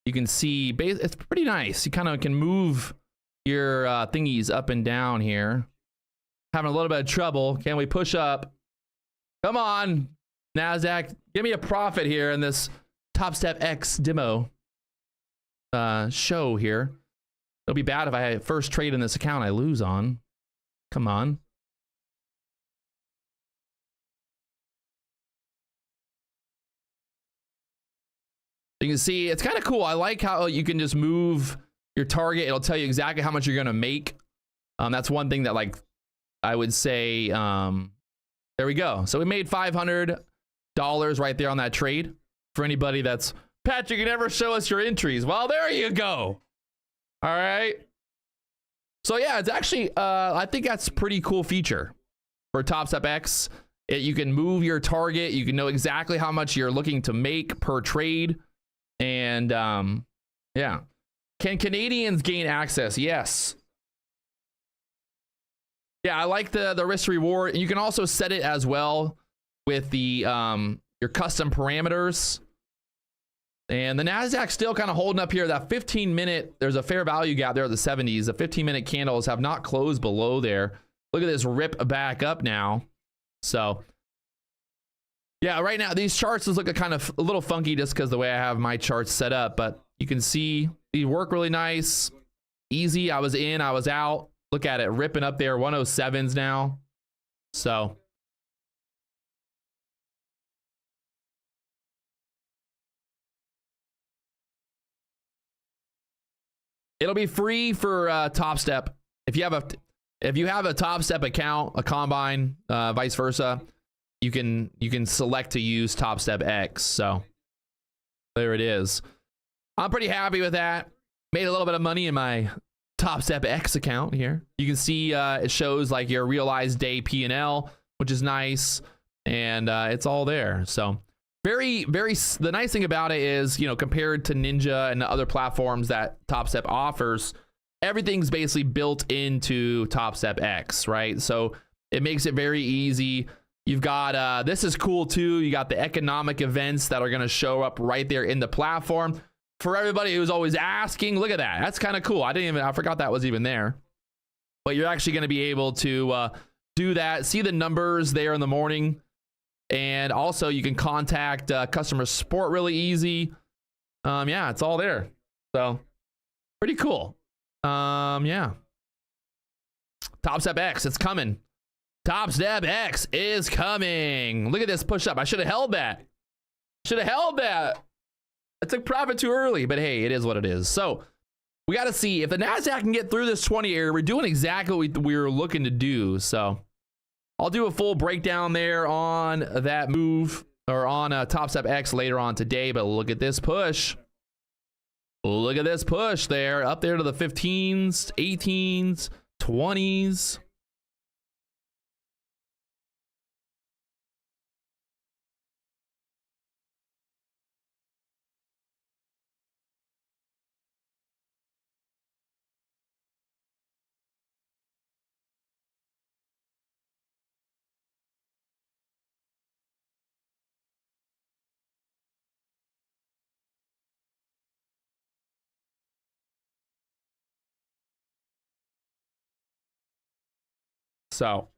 you can see it's pretty nice. You kind of can move your thingies up and down here. Having a little bit of trouble. Can we push up? Come on, NASDAQ. Give me a profit here in this Topstep X demo show here. It'll be bad if I first trade in this account I lose on. Come on. You can see it's kind of cool. I like how you can just move your target. It'll tell you exactly how much you're going to make. That's one thing that, like, I would say, there we go. So we made $500 right there on that trade. For anybody that's, Patrick, you never show us your entries. Well, there you go. All right. So yeah, it's actually, I think that's a pretty cool feature for Topstep X. You can move your target. You can know exactly how much you're looking to make per trade. And yeah. Can Canadians gain access? Yes. Yeah, I like the risk reward. You can also set it as well with the your custom parameters. And the NASDAQ still kind of holding up here. That 15-minute, there's a fair value gap there at the 70s. The 15-minute candles have not closed below there. Look at this rip back up now. So yeah, right now these charts just look kind of a little funky just because the way I have my charts set up, but you can see these work really nice. Easy. I was in, I was out. Look at it ripping up there, 107s now. So it'll be free for Topstep. If you have a Topstep account, a Combine, vice versa, you can select to use Topstep X. So there it is. I'm pretty happy with that. Made a little bit of money in my Topstep X account here. You can see it shows like your realized day P&L, which is nice, and it's all there. So very, the nice thing about it is, you know, compared to Ninja and the other platforms that Topstep offers, everything's basically built into Topstep X, right? So it makes it very easy. You've got this is cool too. You got the economic events that are going to show up right there in the platform. For everybody who's always asking, look at that. That's kind of cool. I forgot that was even there. But you're actually going to be able to do that. See the numbers there in the morning. And also you can contact customer support really easy. Yeah, it's all there. So pretty cool. Yeah. Topstep X, it's coming. Topstep X is coming. Look at this push up. I should have held that. I took profit too early, but hey, it is what it is. So we got to see if the NASDAQ can get through this 20 area. We're doing exactly what we were looking to do. So I'll do a full breakdown there on that move, or on Topstep X later on today. But look at this push. Look at this push there, up there to the 15s, 18s, 20s. So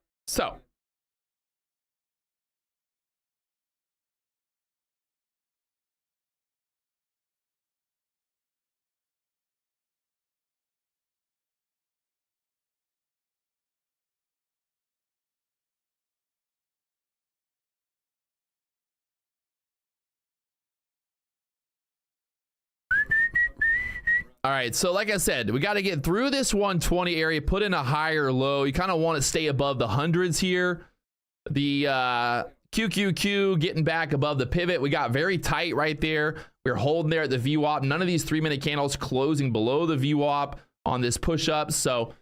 all right, so like I said, we got to get through this 120 area, put in a higher low. You kind of want to stay above the hundreds here. The QQQ getting back above the pivot. We got very tight right there. We're holding there at the VWAP. None of these 3-minute candles closing below the VWAP on this push up. So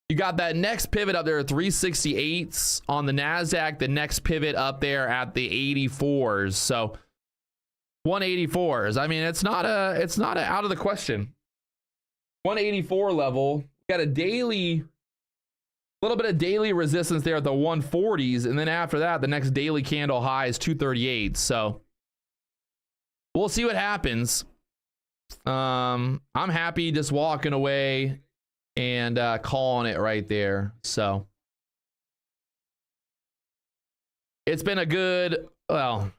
You got that next pivot up there at 368s on the NASDAQ, the next pivot up there at the 84s. So 184s. I mean, it's not out of the question. 184 level. Got a little bit of daily resistance there at the 140s, and then after that, the next daily candle high is 238. So we'll see what happens. I'm happy just walking away and calling it right there. So it's been a good, well,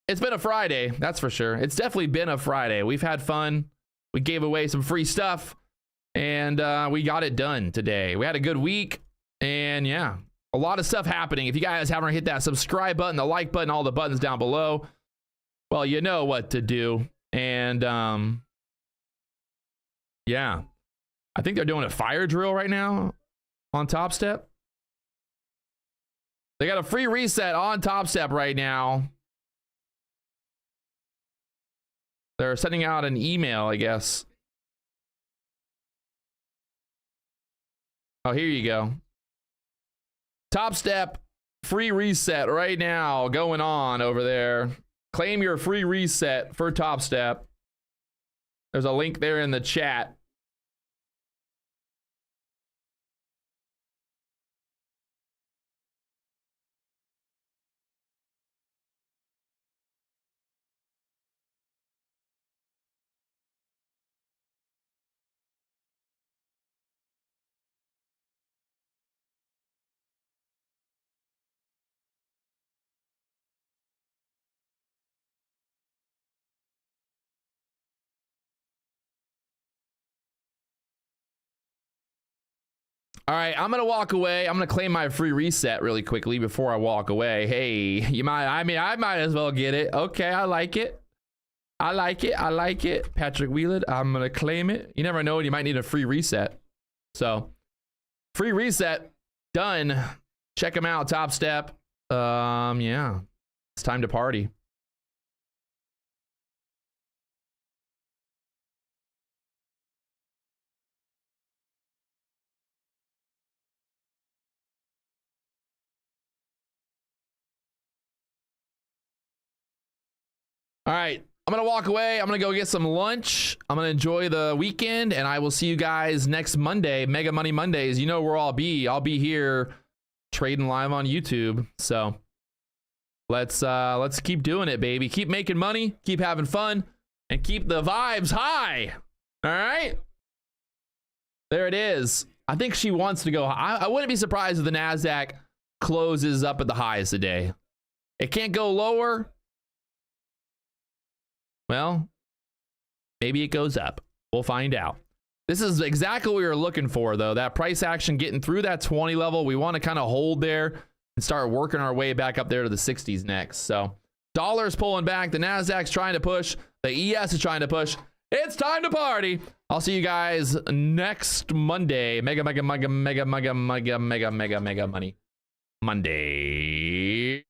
it's been a Friday, that's for sure. It's definitely been a Friday. We've had fun. We gave away some free stuff, and we got it done today. We had a good week, and yeah, a lot of stuff happening. If you guys haven't hit that subscribe button, the like button, all the buttons down below, well, you know what to do. And yeah, I think they're doing a fire drill right now on Topstep. They got a free reset on Topstep right now. They're sending out an email, I guess. Oh, here you go. Topstep free reset right now going on over there. Claim your free reset for Topstep. There's a link there in the chat. All right, I'm gonna walk away. I'm gonna claim my free reset really quickly before I walk away. Hey, you might, I might as well get it. Okay, I like it. I like it. I like it. Patrick Wieland, I'm gonna claim it. You never know, you might need a free reset. So, free reset done. Check them out, Topstep. Yeah, it's time to party. All right, I'm gonna walk away. I'm gonna go get some lunch. I'm gonna enjoy the weekend, and I will see you guys next Monday, Mega Money Mondays. You know where I'll be. I'll be here trading live on YouTube. So let's keep doing it, baby. Keep making money, keep having fun, and keep the vibes high. All right, there it is. I think she wants to go high. I wouldn't be surprised if the NASDAQ closes up at the highs today. It can't go lower. Well, maybe it goes up. We'll find out. This is exactly what we were looking for, though. That price action getting through that 20 level. We want to kind of hold there and start working our way back up there to the 60s next. So dollar's pulling back. The NASDAQ's trying to push. The ES is trying to push. It's time to party. I'll see you guys next Monday. Mega money Monday.